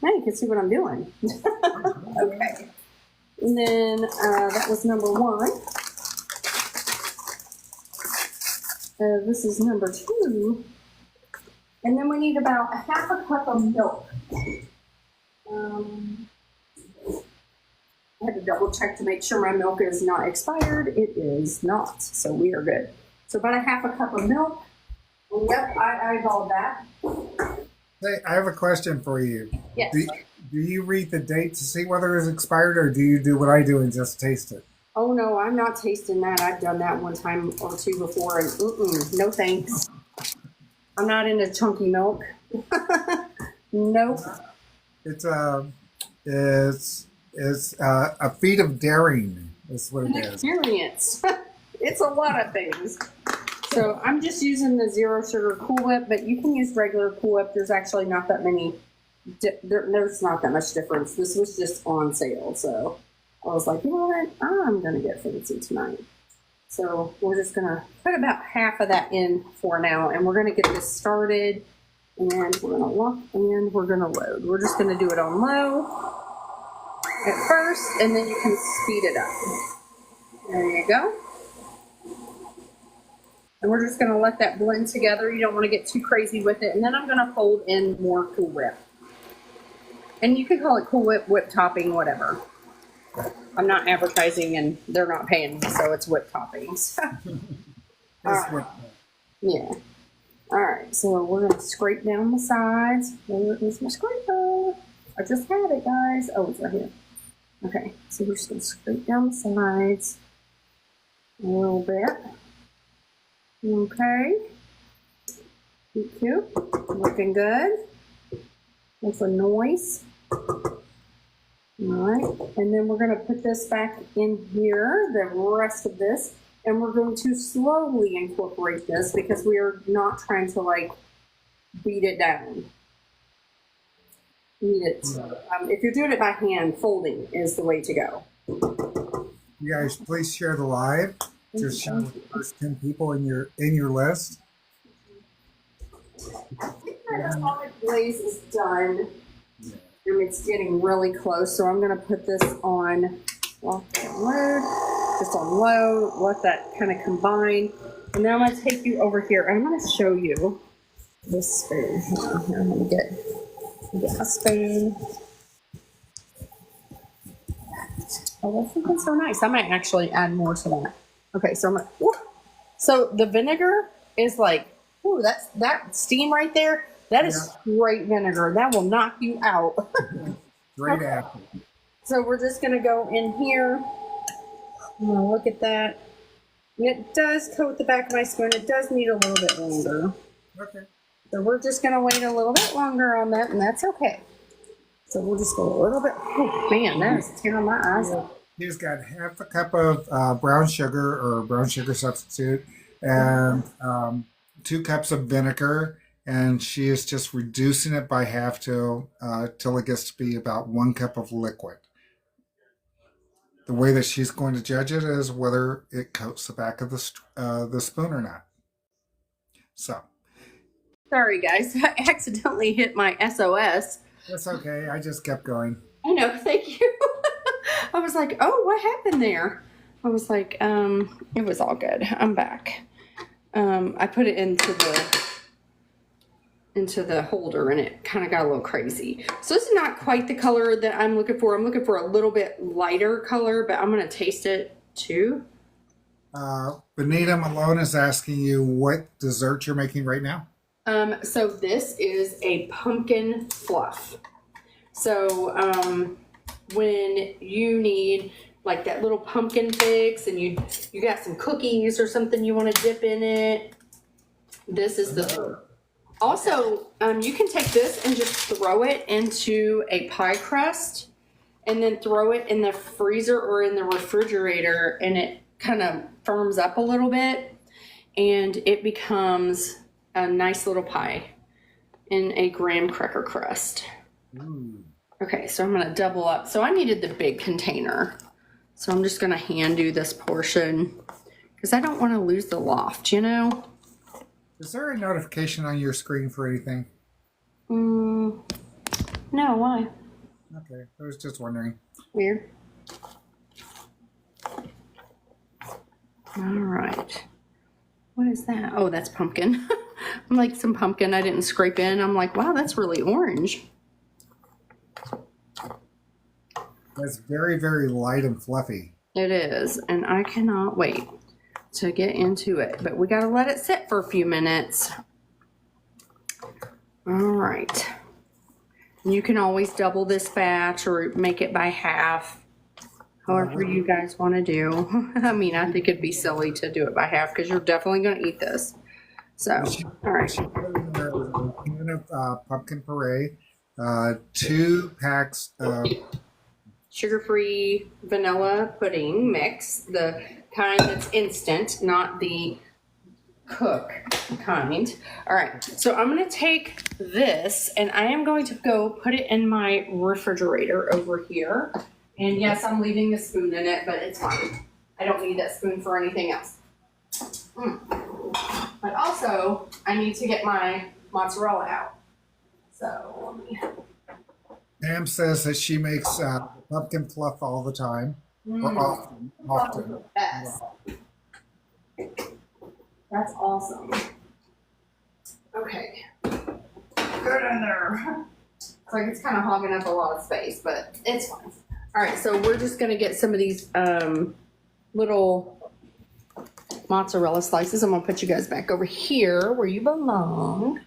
Now you can see what I'm doing. Okay. And then that was number 1. This is number 2. And then we need about 1/2 cup of milk. I had to double check to make sure my milk is not expired. It is not, so we are good. So about 1/2 cup of milk. Yep, I eyeballed that. Hey, I have a question for you. Yes. Do you read the date to see whether it's expired, or do you do what I do and just taste it? Oh no, I'm not tasting that. I've done that one time or two before, and no thanks. I'm not into chunky milk. Nope. It's a feat of daring. Is what An it is. experience. It's a lot of things. So I'm just using the zero sugar Cool Whip, but you can use regular Cool Whip. There's actually not that many. There's not that much difference. This was just on sale, so I was like, you know what? I'm gonna get fancy tonight. So we're just gonna put about half of that in for now, and we're gonna get this started. And we're gonna lock and we're gonna load. We're just gonna do it on low at first, and then you can speed it up. There you go. And we're just gonna let that blend together. You don't want to get too crazy with it. And then I'm gonna fold in more Cool Whip. And you can call it Cool Whip, whip topping, whatever. I'm not advertising and they're not paying me, so it's whip toppings. Yeah. All right, so we're gonna scrape down the sides. Where is my scraper? I just had it, guys. Oh, it's right here. Okay, so we're just gonna scrape down the sides a little bit. Okay. Cute. Looking good. With a noise. All right, and then we're going to put this back in here, the rest of this, and we're going to slowly incorporate this because we are not trying to like beat it down. Beat it. If you're doing it by hand, folding is the way to go. You guys, please share the live. Just show the first 10 people in your list. I think that all the glaze is done. It's getting really close, so I'm going to put this on lock and load, just on low, let that kind of combine. And then I'm going to take you over here, and I'm going to show you this spoon. Here, I'm going to get my spoon. Oh, that's looking so nice. I might actually add more to that. Okay, so so the vinegar is like, ooh, that steam right there. That is straight vinegar. That will knock you out. Great apple. So we're just going to go in here. Look at that. And it does coat the back of my spoon. It does need a little bit longer. Okay. So we're just going to wait a little bit longer on that, and that's okay. So we'll just go a little bit. Oh, man, that is tearing my eyes up. He's got half a cup of brown sugar or brown sugar substitute and 2 cups of vinegar. And she is just reducing it by half till it gets to be about 1 cup of liquid. The way that she's going to judge it is whether it coats the back of the spoon or not. So. Sorry, guys. I accidentally hit my SOS. That's okay. I just kept going. I know. Thank you. I was like, oh, what happened there? I was like, it was all good. I'm back. I put it into the holder, and it kind of got a little crazy. So this is not quite the color that I'm looking for. I'm looking for a little bit lighter color, but I'm going to taste it too. Benita Malone is asking you what dessert you're making right now. So this is a pumpkin fluff. So when you need like that little pumpkin fix and you got some cookies or something you want to dip in it, this is the... Also, you can take this and just throw it into a pie crust and then throw it in the freezer or in the refrigerator, and it kind of firms up a little bit and it becomes a nice little pie in a graham cracker crust. Okay, so I'm going to double up. So I needed the big container. So I'm just going to hand do this portion because I don't want to lose the loft, you know? Is there a notification on your screen for anything? No, why? Okay, I was just wondering. Weird. All right. What is that? Oh, that's pumpkin. I'm like, some pumpkin I didn't scrape in. I'm like, wow, that's really orange. That's very, very light and fluffy. It is, and I cannot wait to get into it. But we got to let it sit for a few minutes. All right. You can always double this batch or make it by half, however you guys want to do. I mean, I think it'd be silly to do it by half because you're definitely going to eat this. So, all right. She put in there a can of pumpkin puree, 2 packs of Sugar-free vanilla pudding mix, the kind that's instant, not the cook kind. All right, so I'm going to take this and I am going to go put it in my refrigerator over here. And yes, I'm leaving a spoon in it, but it's fine. I don't need that spoon for anything else. But also, I need to get my mozzarella out. So let me... Pam says that she makes pumpkin fluff all the time. Or often. Best. That's awesome. Okay. Good in there. It's like it's kind of hogging up a lot of space, but it's fine. All right, so we're just gonna get some of these little mozzarella slices. I'm gonna put you guys back over here where you belong.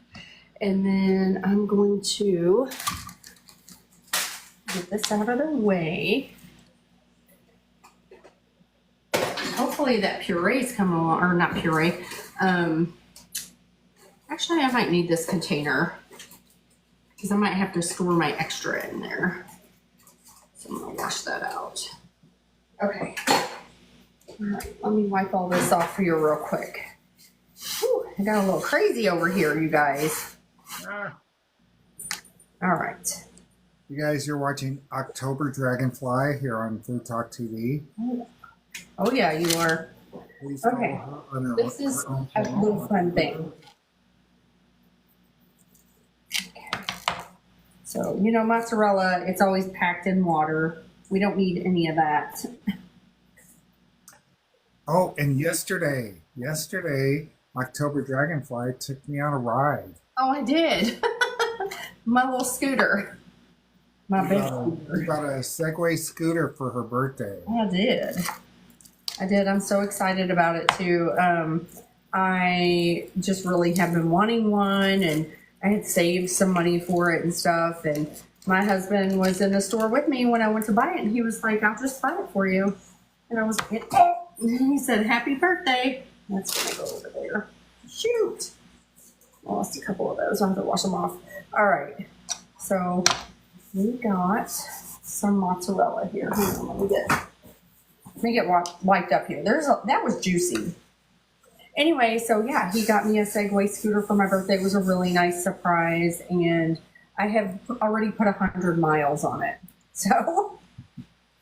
And then I'm going to get this out of the way. Hopefully that puree's coming along, or not puree. Actually, I might need this container because I might have to store my extra in there. So I'm gonna wash that out. Okay. All right, let me wipe all this off for you real quick. Whew, I got a little crazy over here, you guys. All right. You guys, you're watching OctoberDragonFly here on FoodtokTV. Oh yeah, you are. Please follow Okay. her on her This is own a channel. little fun thing. Okay. So, you know, mozzarella, it's always packed in water. We don't need any of that. Oh, and yesterday, OctoberDragonFly took me on a ride. Oh, I did. My little scooter. My big We scooter. got a Segway scooter for her birthday. I did. I'm so excited about it too. I just really have been wanting one, and I had saved some money for it and stuff. And my husband was in the store with me when I went to buy it, and he was like, "I'll just buy it for you." And I was like, "Oh!" He said, "Happy birthday." That's gonna go over there. Shoot! I lost a couple of those. I'll have to wash them off. All right. So we got some mozzarella here. Hang on, let me get wiped up here. That was juicy. Anyway, so yeah, he got me a Segway scooter for my birthday. It was a really nice surprise, and I have already put 100 miles on it. So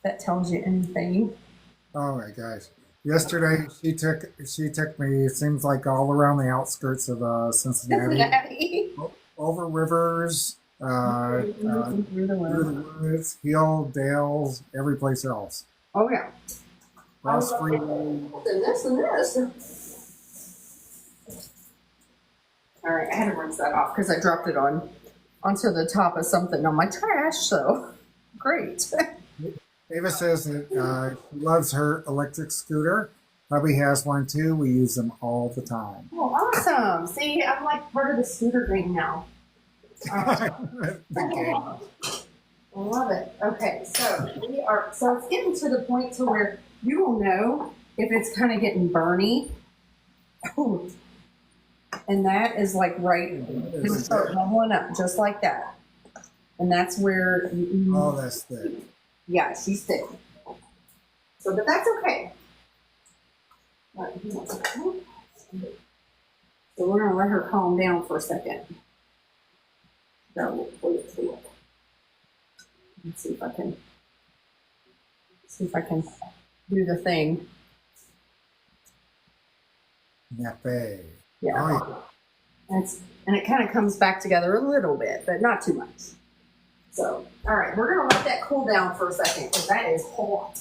that tells you anything. Oh my gosh! Yesterday she took me. It seems like all around the outskirts of Cincinnati, Cincinnati. over rivers, Through the through the woods. woods, hill, dales, every place else. Oh yeah. Cross freeway. And this and this. All right, I had to rinse that off because I dropped it onto the top of something on my trash. So great. Ava says that she loves her electric scooter. Hubby has one too. We use them all the time. Oh, awesome. See, I'm like part of the scooter gang now. The game. I love it. Okay, so it's getting to the point to where you will know if it's kind of getting burny. Ooh. And that is like right, it'll start bubbling up just like that. And that's where, Oh, that's thick. yeah, she's thick. So, but that's okay. All right, so we're gonna let her calm down for a second. So, let's see if I can do the thing. Nappe. Yeah. Oh, And it kind of comes back together a little bit, but not too much. So, all right, we're gonna let that cool down for a second because that is hot.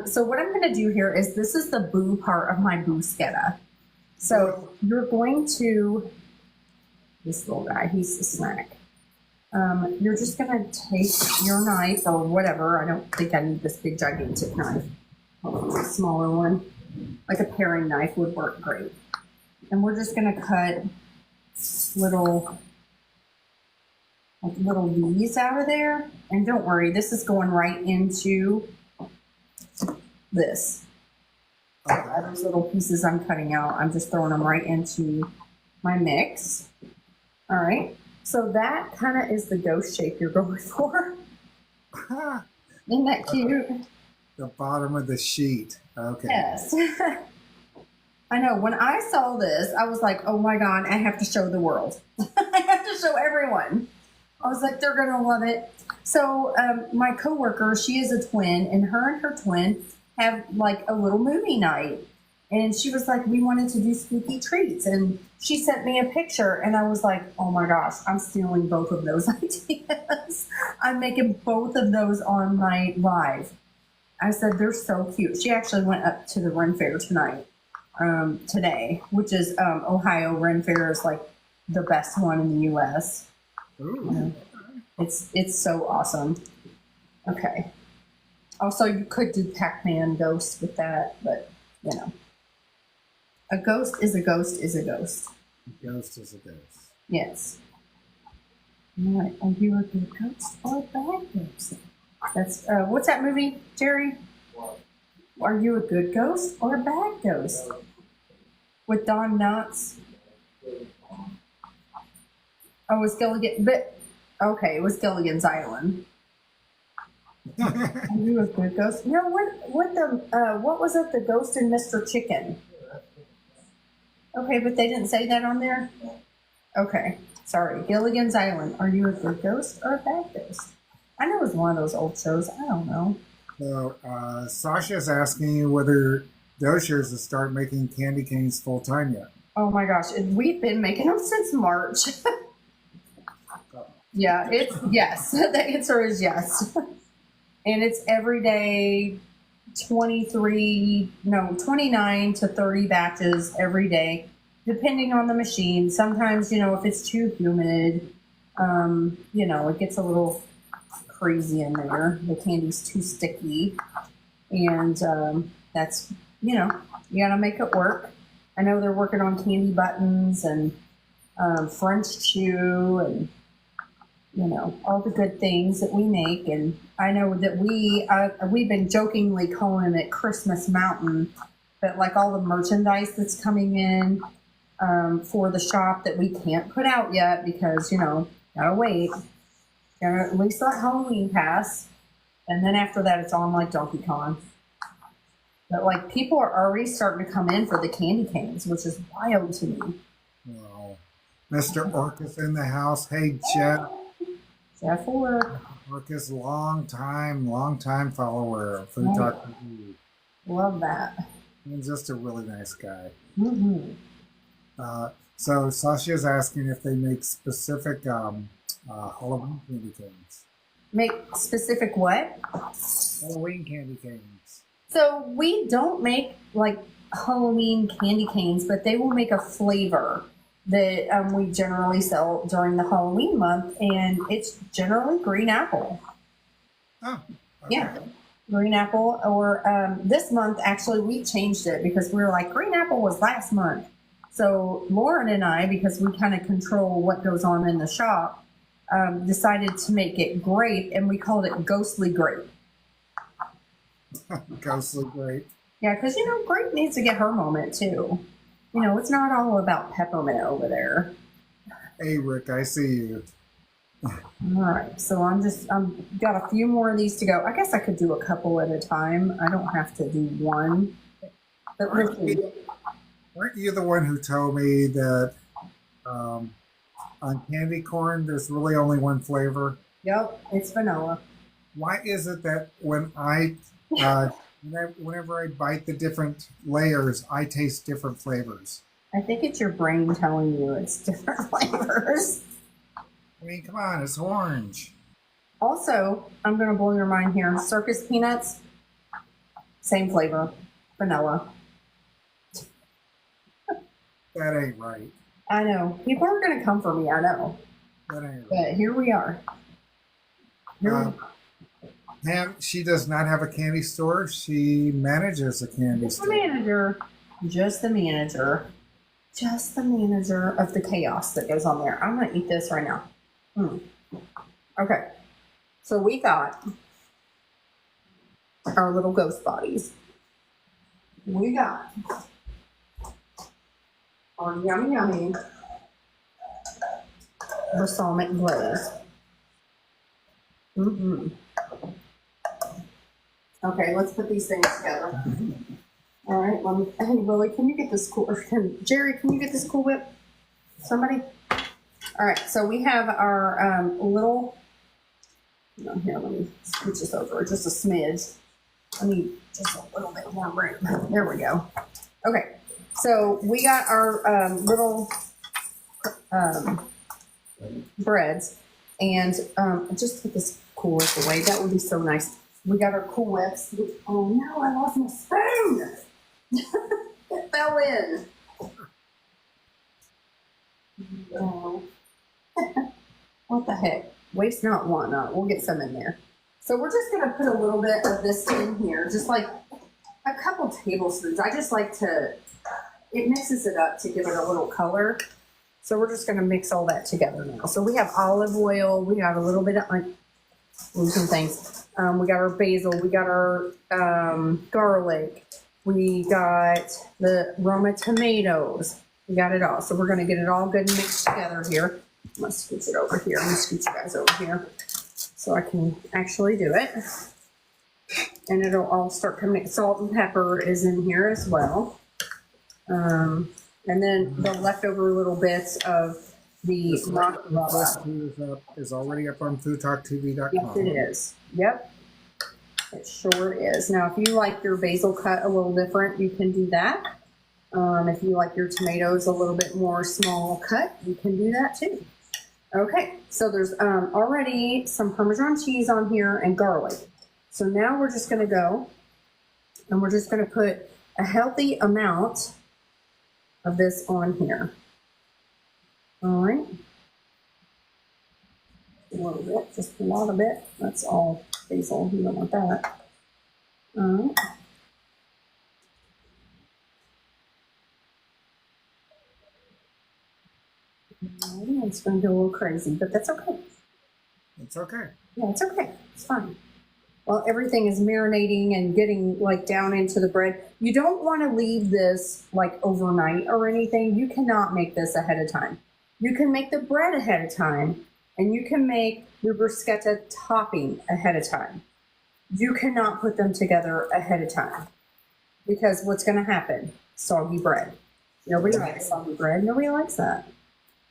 So what I'm gonna do here is this is the BOO part of my BOO-schetta. So you're going to, this little guy, he's a snack. You're just gonna take your knife or whatever. I don't think I need this big gigantic knife. A smaller one, like a paring knife would work great. And we're just gonna cut little like little V's out of there. And don't worry, this is going right into this. Those little pieces I'm cutting out, I'm just throwing them right into my mix. All right. So that kind of is the ghost shape you're going for. Isn't that cute? The bottom of the sheet. Okay. Yes. I know. When I saw this, I was like, oh my God, I have to show the world. I have to show everyone. I was like, they're going to love it. So my coworker, she is a twin, and her twin have like a little movie night. And she was like, we wanted to do spooky treats. And she sent me a picture, and I was like, oh my gosh, I'm stealing both of those ideas. I'm making both of those on my live. I said, they're so cute. She actually went up to the Ren Fair today, which is Ohio Ren Fair is like the best one in the U.S. Ooh. It's so awesome. Okay. Also, you could do Pac-Man ghost with that, but you know, a ghost is a ghost is a ghost. A ghost is a ghost. Yes. All right. Are you a good ghost or a bad ghost? That's what's that movie, Jerry? Are you a good ghost or a bad ghost? With Don Knotts. Oh, it was Gilligan, but okay, it was Gilligan's Island. Are you a good ghost? No, what was it? The ghost in Mr. Chicken. Okay, but they didn't say that on there. Okay, sorry. Gilligan's Island. Are you a good ghost or a bad ghost? I know it was one of those old shows. I don't know. So Sasha's asking you whether Doshers will start making candy canes full time yet. Oh my gosh, we've been making them since March. Yeah, it's yes. The answer is yes. And it's every day 29 to 30 batches every day, depending on the machine. Sometimes, if it's too humid, it gets a little crazy in there. The candy's too sticky. And that's, you got to make it work. I know they're working on candy buttons and French chew and all the good things that we make. And I know that we've been jokingly calling it Christmas Mountain, but like all the merchandise that's coming in for the shop that we can't put out yet because, gotta wait. Gotta at least let Halloween pass. And then after that, it's on like Donkey Kong. But like people are already starting to come in for the candy canes, which is wild to me. Wow. Mr. Orcus in the house. Hey, Jeff. Jeff Orr. Orcus, long time follower of FoodtokTV. Love that. He's just a really nice guy. Mm-hmm. So Sasha's asking if they make specific Halloween candy canes. Make specific what? Halloween candy canes. So we don't make like Halloween candy canes, but they will make a flavor that we generally sell during the Halloween month, and it's generally green apple. Oh, okay. Yeah, green apple. Or this month, actually, we changed it because we were like, green apple was last month. So Lauren and I, because we kind of control what goes on in the shop, decided to make it grape, and we called it ghostly grape. Ghostly grape. Yeah, because, grape needs to get her moment, too. It's not all about peppermint over there. Hey, Rick, I see you. All right, so I'm got a few more of these to go. I guess I could do a couple at a time. I don't have to do one. But Weren't you the one who told me that on candy corn, there's really only one flavor? Yep, it's vanilla. Why is it that when whenever I bite the different layers, I taste different flavors? I think it's your brain telling you it's different flavors. I mean, come on, it's orange. Also, I'm going to blow your mind here. Circus peanuts, same flavor, vanilla. That ain't right. I know. People are going to come for me, I know. That ain't right. But here we are. Pam, she does not have a candy store. She manages a candy Just the store. manager. Just the manager. Just the manager of the chaos that goes on there. I'm going to eat this right now. Okay, so we got our little ghost bodies. We got our yummy balsamic glaze. Okay, let's put these things together. All right, let me. Hey, Willie, can you get this cool? Or Jerry, can you get this Cool Whip? Somebody. All right, so we have our little. Here, let me scooch this over just a smidge. I need just a little bit more room. There we go. Okay, so we got our little breads, and just put this Cool Whip away. That would be so nice. We got our Cool Whips. Oh no, I lost my spoon. It fell in. Oh. What the heck? Waste not, want not. We'll get some in there. So we're just going to put a little bit of this in here, just like a couple tablespoons. I just like to, it mixes it up to give it a little color. So we're just going to mix all that together now. So we have olive oil. We got a little bit of, some things. We got our basil. We got our garlic. We got the Roma tomatoes. We got it all. So we're going to get it all good and mixed together here. I'm going to scooch it over here. I'm going to scooch you guys over here so I can actually do it. And it'll all start coming. Salt and pepper is in here as well. And then the leftover little bits of the mozzarella is already up on FoodtokTV.com. Yes, it is. Yep. It sure is. Now, if you like your basil cut a little different, you can do that. If you like your tomatoes a little bit more small cut, you can do that too. Okay, so there's already some Parmesan cheese on here and garlic. So now we're just going to go and we're just going to put a healthy amount of this on here. All right. A little bit, just a lot of it. That's all basil. You don't want that. All right. It's going to go a little crazy, but that's okay. It's okay. Yeah, it's okay. It's fine. Well, everything is marinating and getting like down into the bread. You don't want to leave this like overnight or anything. You cannot make this ahead of time. You can make the bread ahead of time, and you can make your bruschetta topping ahead of time. You cannot put them together ahead of time because what's going to happen? Soggy bread. Nobody likes soggy bread. Nobody likes that.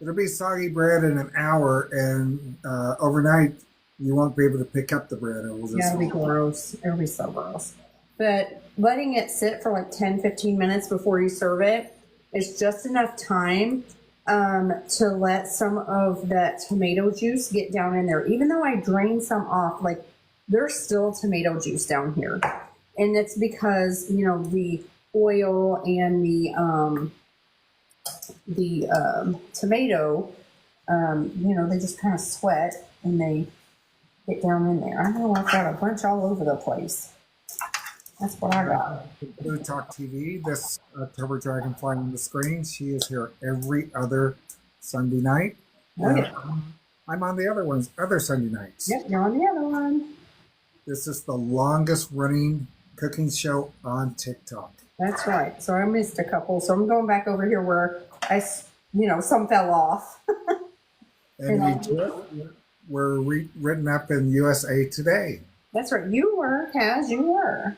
It'll be soggy bread in an hour, and overnight you won't be able to pick up the bread. It'll be gross. It'll be so gross. But letting it sit for like 10, 15 minutes before you serve it is just enough time to let some of that tomato juice get down in there. Even though I drained some off, like there's still tomato juice down here. And it's because, the oil and the tomato, they just kind of sweat and they get down in there. I know I've got a bunch all over the place. That's what I got. FoodtokTV, this OctoberDragonFly on the screen. She is here every other Sunday night. Oh, yeah. I'm on the other Sunday nights. Yep, you're on the other one. This is the longest running cooking show on TikTok. That's right. So I missed a couple. So I'm going back over here where some fell off. And we're written up in USA Today. That's right. You were, Kaz, you were.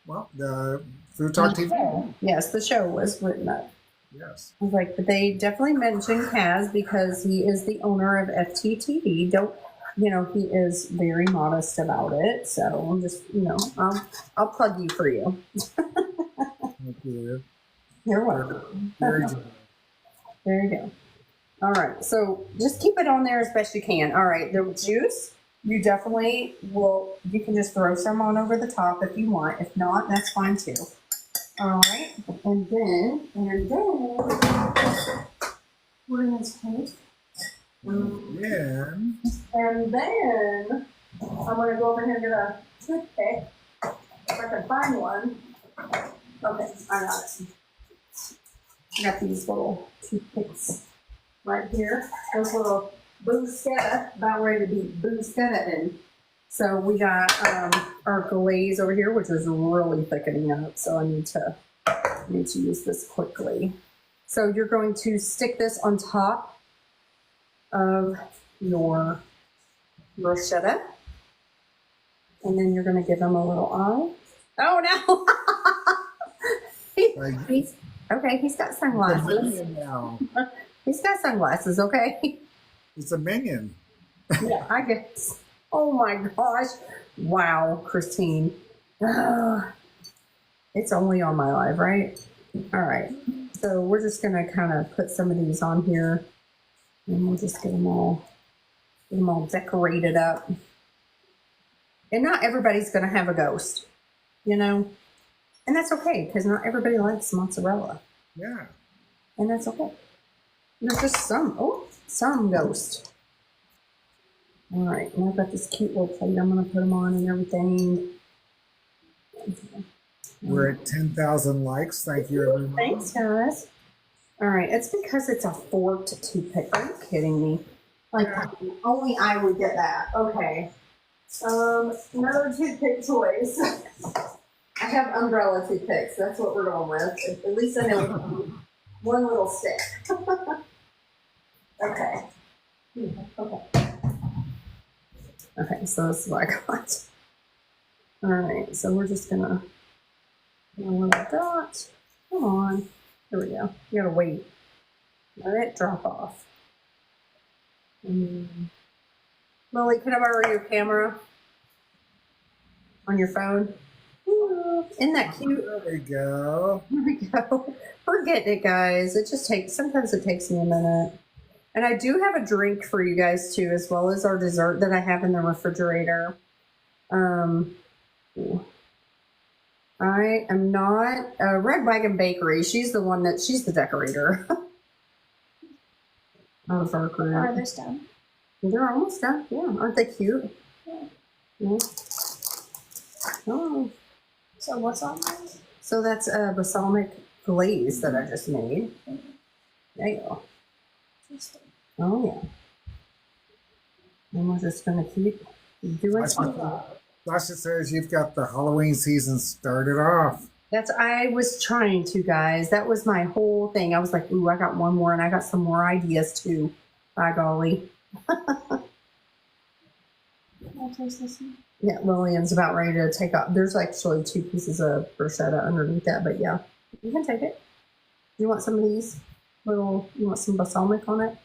Well, the FoodtokTV. Yes, the show was written up. Yes. I was like, but they definitely mentioned Kaz because he is the owner of FTTV. He is very modest about it. So I'm just, I'll plug you for you. Thank you. You're welcome. Very good. There you go. All right. So just keep it on there as best you can. All right. The juice, you definitely will, you can just throw some on over the top if you want. If not, that's fine too. All right. And then we're going to take. And then I'm going to go over here and get a toothpick if I can find one. Okay, I got it. I got these little toothpicks right here. Those little BOO-schetta, about ready to be BOO-schetta in. So we got our glaze over here, which is really thickening up. So I need to use this quickly. So you're going to stick this on top of your bruschetta, and then you're going to give them a little eye. Oh no! He's okay. He's got sunglasses. He's got sunglasses. Okay. It's a minion. Yeah, I guess. Oh my gosh! Wow, Christine. It's only on my live, right? All right. So we're just gonna kind of put some of these on here, and we'll just get them all decorated up. And not everybody's gonna have a ghost, you know, and that's okay because not everybody likes mozzarella. Yeah. And that's okay. There's just some ghost. All right, and I've got this cute little plate I'm going to put them on and everything. We're at 10,000 likes. Thank you, everyone. Thanks, guys. All right, it's because it's a forked toothpick. Are you kidding me? Like, only I would get that. Okay. Another toothpick choice. I have umbrella toothpicks. That's what we're going with. At least I know one little stick. Okay. Okay, so this is what I got. All right, so we're just gonna do a little dot. Come on. Here we go. You gotta wait. Let it drop off. Lily, can I borrow your camera on your phone? Ooh, isn't that cute? There we go. Here we go. We're getting it, guys. It just takes, sometimes it takes me a minute. And I do have a drink for you guys too, as well as our dessert that I have in the refrigerator. I am not Red Wagon Bakery. She's the one that, she's the decorator. Of our group. Are they done? They're almost done. Yeah, aren't they cute? Yeah. Oh. So what's on there? So that's a balsamic glaze that I just made. There you go. Oh yeah. And we're just gonna keep doing some. Sasha says you've got the Halloween season started off. That's, I was trying to, guys. That was my whole thing. I was like, ooh, I got one more, and I got some more ideas too. By golly. I'll taste this one. Yeah, Lillian's about ready to take off. There's actually 2 pieces of bruschetta underneath that, but yeah, you can take it. You want some of these little, you want some balsamic on it?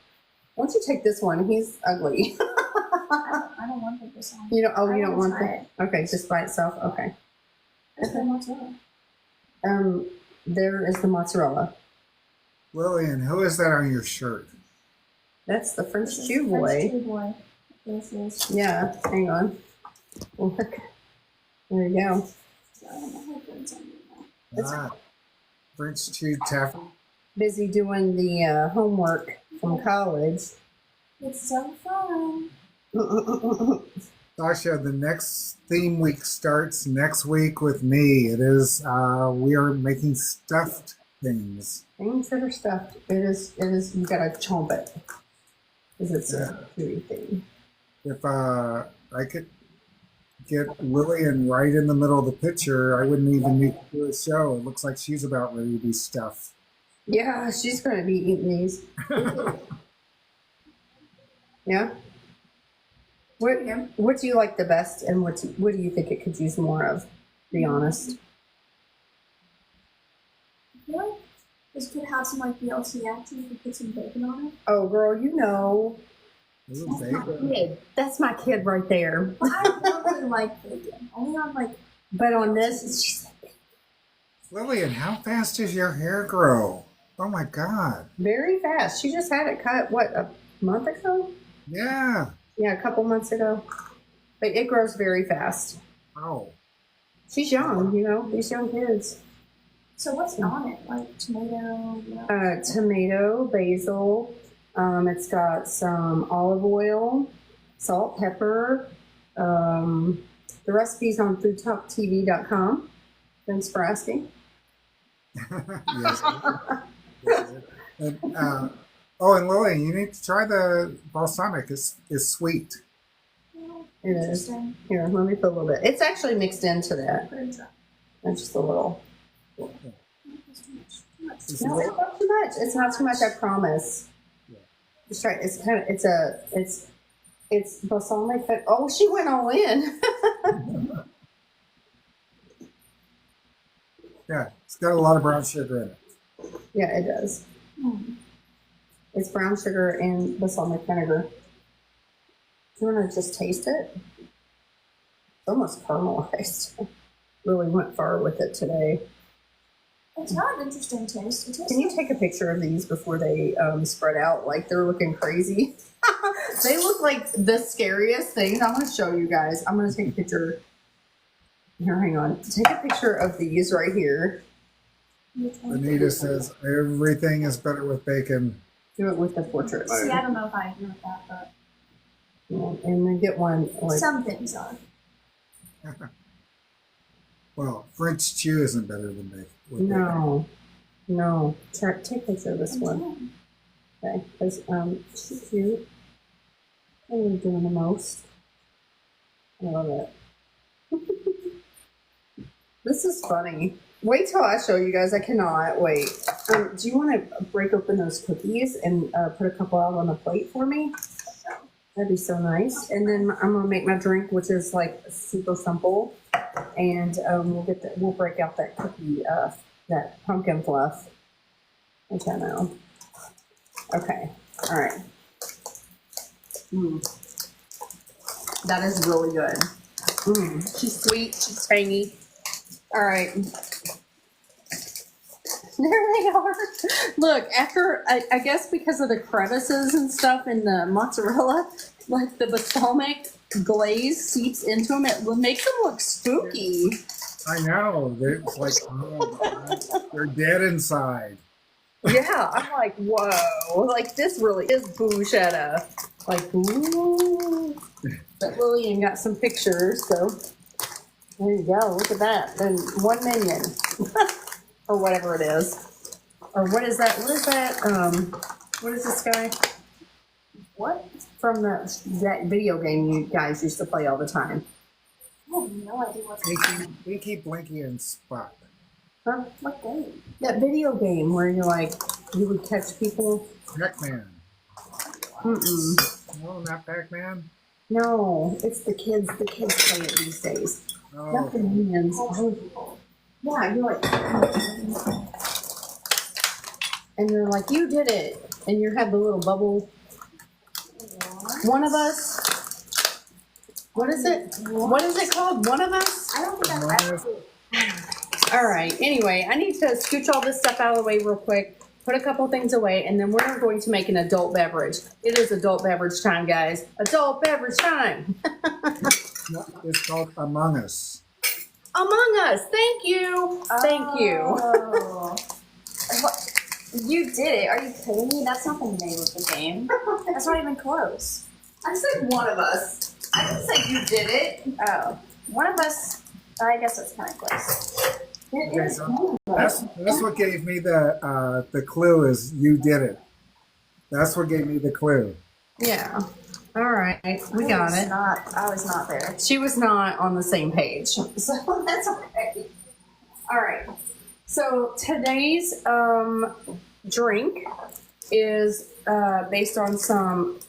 Why don't you take this one? He's ugly. I don't want this on. You don't, oh, I you don't wanna want try that? Okay, just by itself? Okay. Where's the mozzarella? There is the mozzarella. Lillian, who is that on your shirt? That's the French This is Jew French boy. Jew boy. This is. Yeah, hang on. Look. There you go. I don't know how good it's on you now. French cheese taffy. Busy doing the homework from college. It's so fun. Sasha, the next theme week starts next week with me. It is, we are making stuffed things. Things that are stuffed. It is, you gotta chomp it. Because it's a chewy thing. If I could get Lillian right in the middle of the picture, I wouldn't even need to do a show. It looks like she's about ready to be stuffed. Yeah, she's gonna be eating these. Yeah? What do you like the best, and what do you think it could use more of? Be honest. I feel like this could have some like BLT action if you put some bacon on it. Oh, girl, you know. Ooh, That's bacon. my kid. That's my kid right there. But I don't really like bacon. Only on like. But on this, it's just Lillian, how fast does your hair grow? Oh my God. very fast. She just had it cut, what, a month ago? Yeah. Yeah, a couple months ago. But it grows very fast. Oh. She's young, you know, these young kids. So what's on it? Like tomato. You know? Tomato, basil. It's got some olive oil, salt, pepper. The recipe's on FoodtokTV.com. Thanks for asking. Yes. And, Oh, and Lily, you need to try the balsamic. It's sweet. It is. Interesting. Here, let me put a little bit. It's actually mixed into that. Put it dry. And just a little. That's too much. Too much. It's No, a it's little- not too much. It's not too much, I promise. Yeah. Just try. It's kind of. It's balsamic. But oh, she went all in. Yeah, it's got a lot of brown sugar in it. Yeah, it does. It's brown sugar and balsamic vinegar. Do you want to just taste it? It's almost caramelized. Really went far with it today. It's got an interesting taste. It tastes Can you like- take a picture of these before they spread out? Like they're looking crazy. They look like the scariest things. I'm going to show you guys. I'm going to take a picture. Here, hang on. Take a picture of these right here. Anita says everything is better with bacon. Do it with the portraits. See, I don't know if I agree with that, but And then get one like some things are. Well, French chew isn't better than bacon. With bacon. no. Take a picture of this one. Okay, because she's cute. And you're doing the most. I love it. This is funny. Wait till I show you guys. I cannot wait. Do you want to break open those cookies and put a couple out on the plate for me? That'd be so nice. And then I'm gonna make my drink, which is like super simple. And we'll break out that cookie, that pumpkin fluff, which I know. Okay. All right. That is really good. She's sweet. She's tangy. All right. There they are. Look, after, I guess because of the crevices and stuff in the mozzarella, like the balsamic glaze seeps into them, it makes them look spooky. I know. It's like, oh, God, they're dead inside. Yeah, I'm like, whoa. Like, this really is BOO-schetta. Like, ooh. But Lillian got some pictures, so there you go. Look at that. Then 1 million. Or whatever it is. Or what is that? What is that? What is this guy? What? From that video game you guys used to play all the time. I have no idea what's Pinky, Blinky, and Spot. Huh? what game. That video game where you're like, you would catch people. Pac-Man. No, not Pac-Man. No, it's the kids. The kids play it these days. Oh, Not the minions. Yeah, you're like, and you're like, you did it, and you have the little bubble. One of us. What is it? What is it called? One of us. I don't think I've Among ever. Us. All right. Anyway, I need to scooch all this stuff out of the way real quick. Put a couple things away, and then we're going to make an adult beverage. It is adult beverage time, guys. Adult beverage time. It's called Among Us. Among Us. Thank you. Thank you. Oh. What? You did it. Are you kidding me? That's not the name of the game. That's not even close. I said one of us. I didn't say you did it. Oh. One of us, I guess that's kind of close. It Okay, is so one of us. that's what gave me the clue is you did it. That's what gave me the clue. Yeah. All right. We got it. I was not there. She was not on the same page. So that's okay. All right. So today's drink is based on some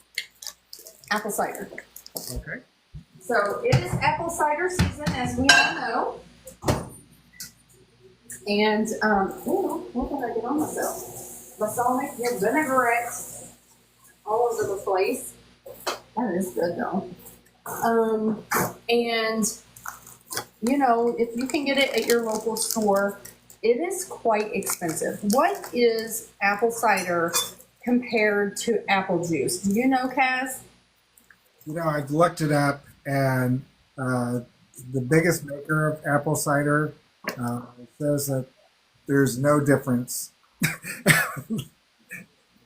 apple cider. Okay. So it is apple cider season, as we all know. And, what did I get on myself? Balsamic, yeah, vinaigrette all over the place. That is good though. And, you know, if you can get it at your local store, it is quite expensive. What is apple cider compared to apple juice? Do you know, Kaz? You know, I've looked it up, and the biggest maker of apple cider says that there's no difference.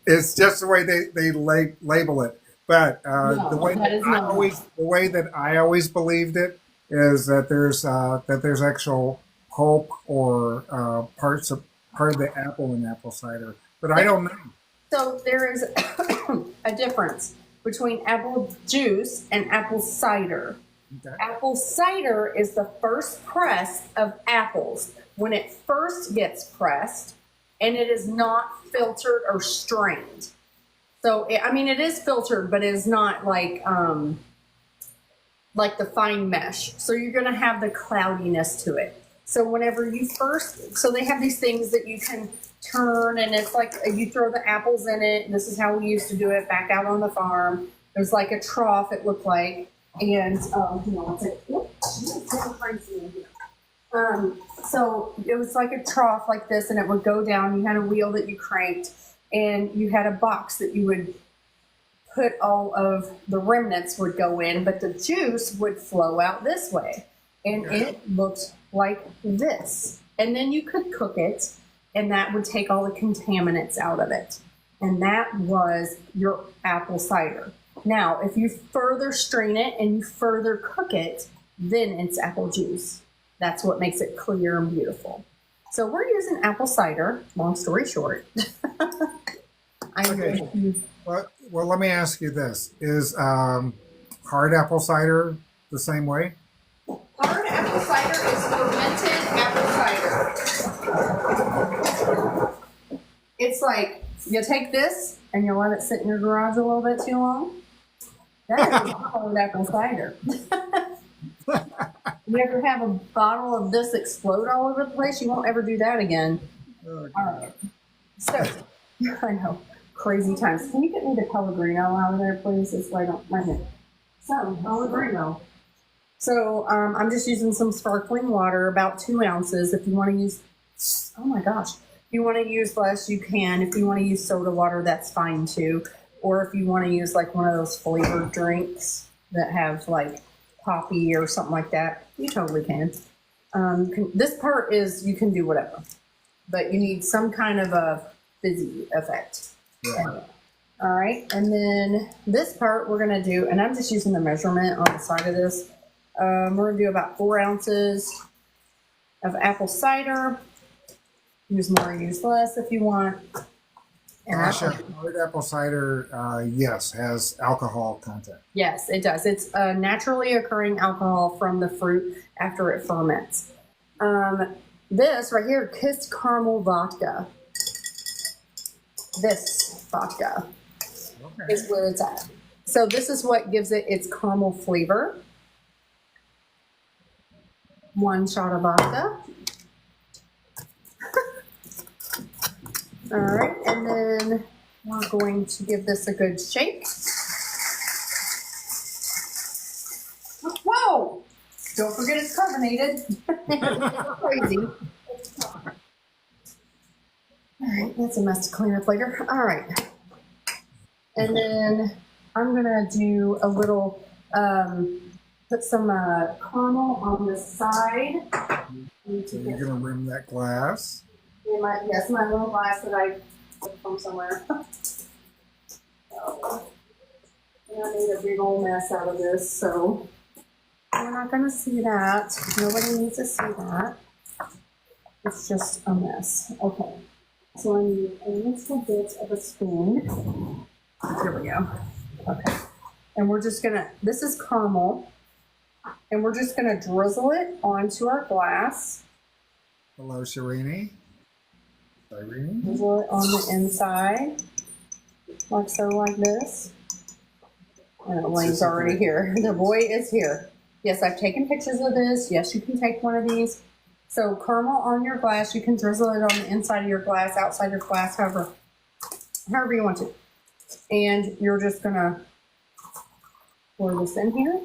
It's just the way they label it. But No, the way that is not. the way that I always believed it is that there's actual pulp or part of the apple in apple cider. But I don't know. So there is a difference between apple juice and apple cider. Okay. Apple cider is the first press of apples when it first gets pressed, and it is not filtered or strained. So, it is filtered, but it is not like the fine mesh. So you're going to have the cloudiness to it. So whenever you so they have these things that you can turn, and it's like you throw the apples in it. And this is how we used to do it back out on the farm. There's like a trough, it looked like. And, it's like, so it was like a trough like this, and it would go down. You had a wheel that you cranked, and you had a box that you would put all of the remnants would go in, but the juice would flow out this way. And it looked like this. And then you could cook it, and that would take all the contaminants out of it. And that was your apple cider. Now, if you further strain it and you further cook it, then it's apple juice. That's what makes it clear and beautiful. So we're using apple cider, long story short. Okay. Well, let me ask you this. Is hard apple cider the same way? Hard apple cider is fermented apple cider. It's like you take this and you let it sit in your garage a little bit too long. That is hard apple cider. You ever have a bottle of this explode all over the place? You won't ever do that again. Okay. All right. So, I know, crazy times. Can you get me the Pellegrino out of there, please? It's right on my head. So, Pellegrino. So, I'm just using some sparkling water, about 2 ounces. If you want to use, oh my gosh, if you want to use less, you can. If you want to use soda water, that's fine too. Or if you want to use like one of those flavored drinks that have like coffee or something like that, you totally can. This part is, you can do whatever, but you need some kind of a fizzy effect. Yeah. All right, and then this part we're gonna do, and I'm just using the measurement on the side of this. We're gonna do about 4 ounces of apple cider. Use more, use less if you want. And Hard apple cider, yes, has alcohol content. yes, it does. It's a naturally occurring alcohol from the fruit after it ferments. This right here, Kissed Caramel Vodka. This vodka is where it's at. So this is what gives it its caramel flavor. 1 shot of vodka. All right, and then we're going to give this a good shake. Whoa! Don't forget it's carbonated. Crazy. All right, that's a mess to clean up later. All right. And then I'm gonna do a little, put some caramel on the side. So you're going to rim that glass. Yes, my little glass that I took from somewhere. So, I made a big old mess out of this, so we're not going to see that. Nobody needs to see that. It's just a mess. Okay. So I need a little bit of a spoon. Here we go. Okay. And we're just going to, this is caramel, and we're just going to drizzle it onto our glass. Hello, Shirini. Drizzle it on the inside, like so, like this. And Elaine's already here. The boy is here. Yes, I've taken pictures of this. Yes, you can take one of these. So caramel on your glass. You can drizzle it on the inside of your glass, outside your glass, however you want to. And you're just gonna pour this in here.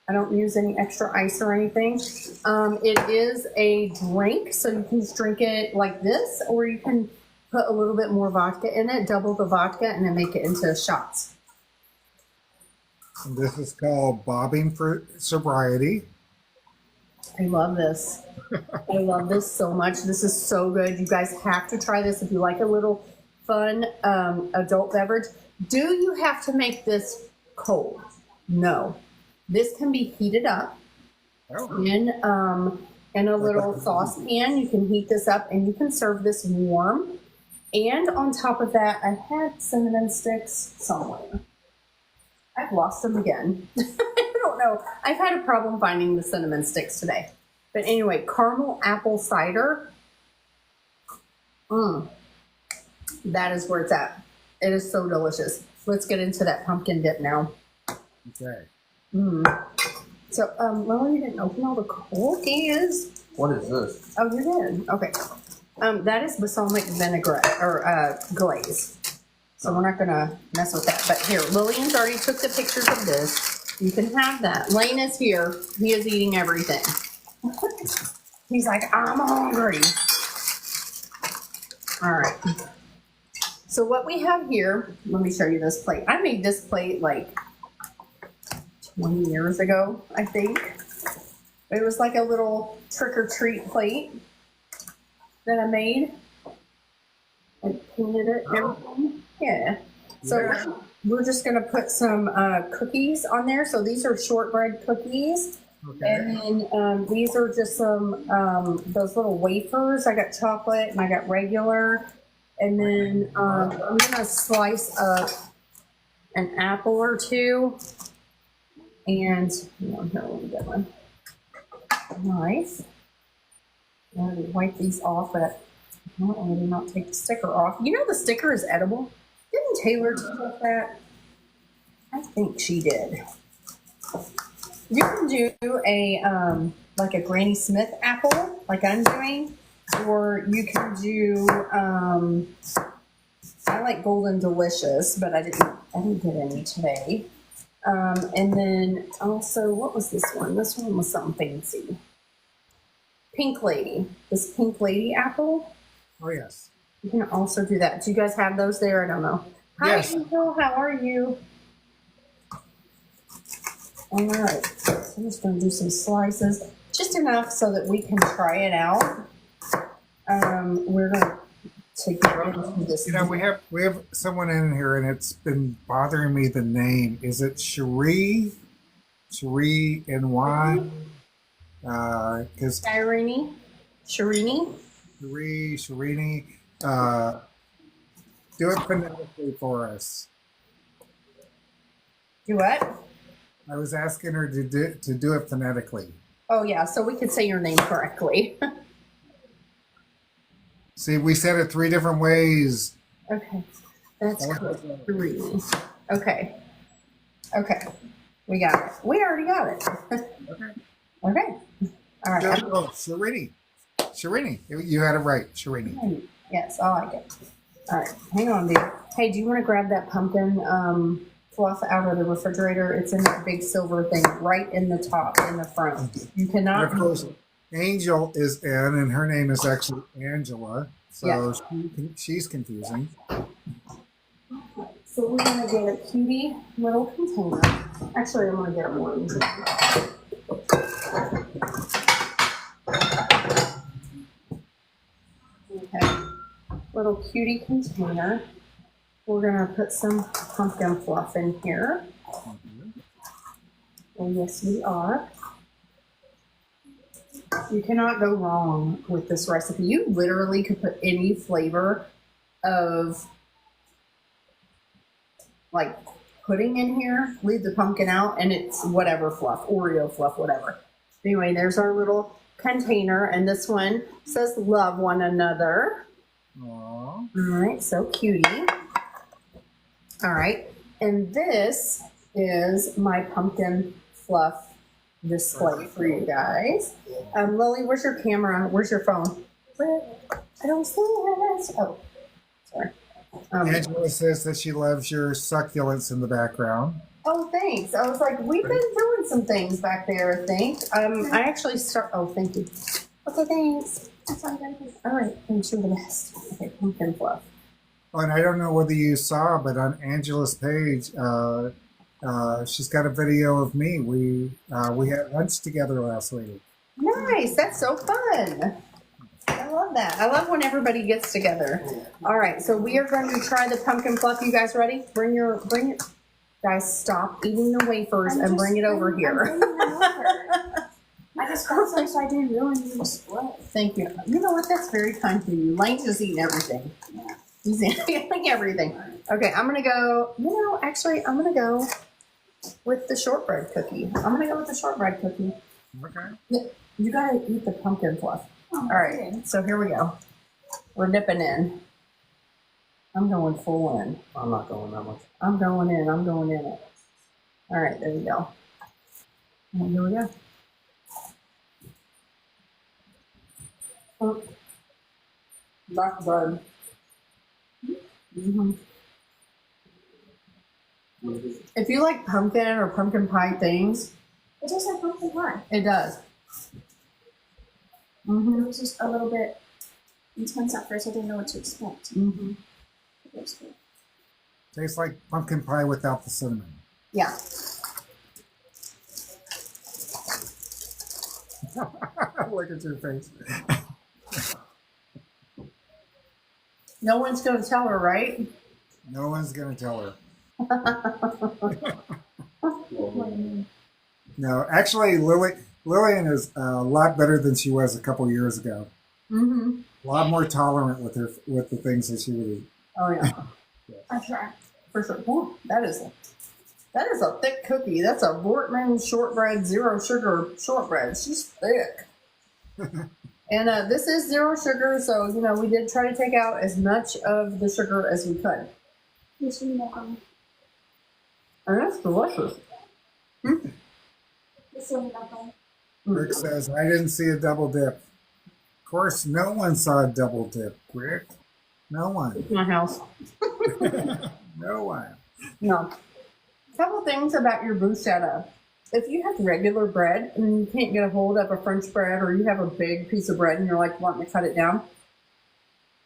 I don't use any extra ice or anything. It is a drink, so you can just drink it like this, or you can put a little bit more vodka in it, double the vodka, and then make it into shots. And this is called Bobbing for Sobriety. I love this. I love this so much. This is so good. You guys have to try this if you like a little fun adult beverage. Do you have to make this cold? No. This can be heated up in a little saucepan. You can heat this up and you can serve this warm. And on top of that, I had cinnamon sticks somewhere. I've lost them again. I don't know. I've had a problem finding the cinnamon sticks today. But anyway, caramel apple cider. That is where it's at. It is so delicious. Let's get into that pumpkin dip now. Okay. So, Lily, you didn't open all the cookies. What is this? Oh, you did? Okay. That is balsamic vinaigrette, or glaze. So we're not going to mess with that. But here, Lillian's already took the pictures of this. You can have that. Lane is here. He is eating everything. He's like, I'm hungry. All right. So what we have here, let me show you this plate. I made this plate like 20 years ago, I think. It was like a little trick-or-treat plate that I made. I painted it and everything. Yeah. So we're just going to put some cookies on there. So these are shortbread cookies. Okay. And then these are just some, those little wafers. I got chocolate and I got regular. And then I'm going to slice up an apple or two. And, here, let me get one. Nice. I'm going to wipe these off, but I did not take the sticker off. You know the sticker is edible? Didn't Taylor do that? I think she did. You can do a like a Granny Smith apple, like I'm doing, or you can do I like Golden Delicious, but I didn't get any today. And then also, what was this one? This one was something fancy. Pink Lady. This Pink Lady apple. Oh, yes. You can also do that. Do you guys have those there? I don't know. Yes. Hi, Angel. How are you? All right. So I'm just going to do some slices. Just enough so that we can try it out. We're going to get into this. You know, we have someone in here, and it's been bothering me, the name. Is it Cherie? Cherie NY? Because Shirini. Cherini. Do it phonetically for us. Do what? I was asking her to do it phonetically. Oh, yeah. So we could say your name correctly. See, we said it 3 different ways. Okay. That's cool. 3. Okay. Okay. We got it. We already got it. Okay. All right. Oh, Cherini. You had it right. Cherini. Yes, I like it. All right. Hang on, dude. Hey, do you want to grab that pumpkin fluff out of the refrigerator? It's in that big silver thing right in the top, in the front. You cannot. And of course, Angel is in, and her name is actually Angela. So Yeah. she's confusing. So we're going to get a cutie little container. Actually, I'm going to get one. Okay. Little cutie container. We're going to put some pumpkin fluff in here. Oh, yes, we are. You cannot go wrong with this recipe. You literally could put any flavor of like pudding in here, leave the pumpkin out, and it's whatever fluff, Oreo fluff, whatever. Anyway, there's our little container, and this one says love one another. Aww. All right, so cutie. All right, and this is my pumpkin fluff display for you guys. Lily, where's your camera? Where's your phone? I don't see it. Oh, sorry. Angela says that she loves your succulents in the background. Oh, thanks. I was like, we've been doing some things back there, I think. I actually oh, thank you. Okay, thanks. All right, thanks, you're the best. Okay, pumpkin fluff. Oh, and I don't know whether you saw, but on Angela's page, she's got a video of me. We had lunch together last week. Nice. That's so fun. I love that. I love when everybody gets together. All right, so we are going to try the pumpkin fluff. You guys ready? Bring it. Guys, stop eating the wafers and bring it over here. I just got some so I didn't ruin your split. Thank you. You know what? That's very kind of you. Lane's just eating everything. Yeah. He's handling everything. Okay, I'm gonna go. You know, actually, I'm gonna go with the shortbread cookie. I'm gonna go with the shortbread cookie. Okay. You gotta eat the pumpkin fluff. Oh, All right, so here we go. We're dipping in. I'm going full in. I'm not going that much. I'm going in. I'm going in it. All right, there you go. And here we go. Oh, black bread. Mm-hmm. If you like pumpkin or pumpkin pie things, It tastes like pumpkin pie. it does. Mm-hmm. It was just a little bit intense at first. I didn't know what to expect. Mm-hmm. It was good. Tastes like pumpkin pie without the cinnamon. Yeah. Look at your face. No one's going to tell her, right? No one's gonna tell her. No, actually, Lillian is a lot better than she was a couple years ago. Mm-hmm. A lot more tolerant with the things that she would eat. Oh, yeah. I tried. For sure. Ooh, that is a thick cookie. That's a Bortman shortbread, zero sugar shortbread. She's thick. And this is zero sugar, so, you know, we did try to take out as much of the sugar as we could. This one more. And that's delicious. This one more. Rick says, I didn't see a double dip. Of course, no one saw a double dip, Rick. No one. My house. No one. No. Couple things about your bruschetta. If you have regular bread and you can't get a hold of a French bread, or you have a big piece of bread and you're like wanting to cut it down,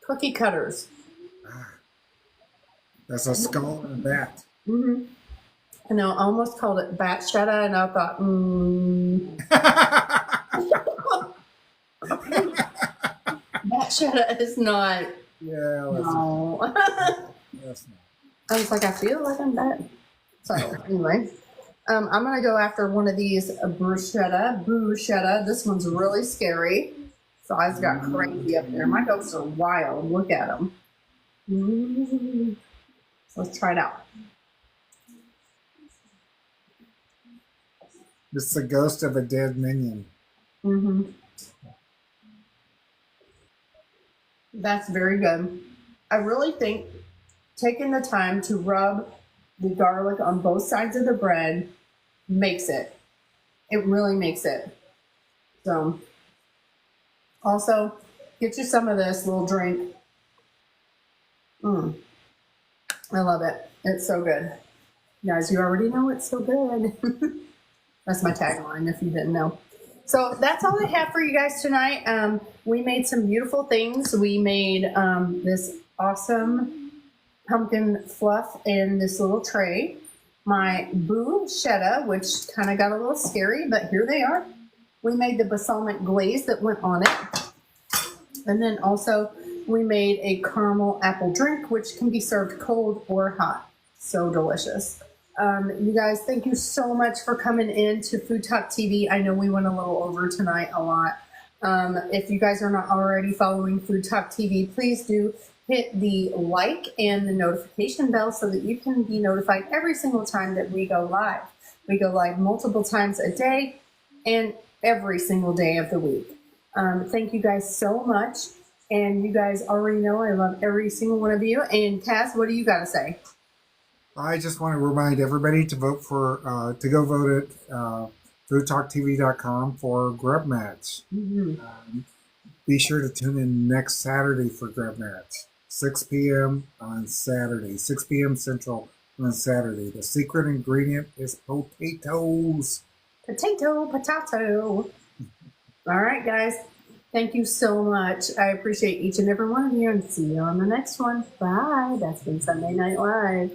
cookie cutters. That's a skull and a bat. Mm-hmm. And I almost called it BOO-schetta, and I thought, BOO-schetta is not. Yeah, No. that's not. I was like, I feel like I'm dead. So anyway, I'm gonna go after one of these BOO-schetta. This one's really scary. So eyes got crazy up there. My goats are wild. Look at them. Let's try it out. It's the ghost of a dead minion. Mm-hmm. That's very good. I really think taking the time to rub the garlic on both sides of the bread makes it. It really makes it. So, also, get you some of this little drink. I love it. It's so good. Guys, you already know it's so good. That's my tagline, if you didn't know. So that's all I have for you guys tonight. We made some beautiful things. We made this awesome pumpkin fluff in this little tray. My BOO-schetta, which kind of got a little scary, but here they are. We made the balsamic glaze that went on it. And then also we made a caramel apple drink, which can be served cold or hot. So delicious. You guys, thank you so much for coming in to Food Talk TV. I know we went a little over tonight a lot. If you guys are not already following Food Talk TV, please do hit the like and the notification bell so that you can be notified every single time that we go live. We go live multiple times a day and every single day of the week. Thank you guys so much. And you guys already know I love every single one of you. And Cass, what do you got to say? I just want to remind everybody to vote for, to go vote at FoodtokTV.com for Grub Match. Be sure to tune in next Saturday for Grub Match, 6 p.m. on Saturday, 6 p.m. Central on Saturday. The secret ingredient is potatoes. Potato. All right, guys. Thank you so much. I appreciate each and every one of you, and see you on the next one. Bye. That's been Sunday Night Live.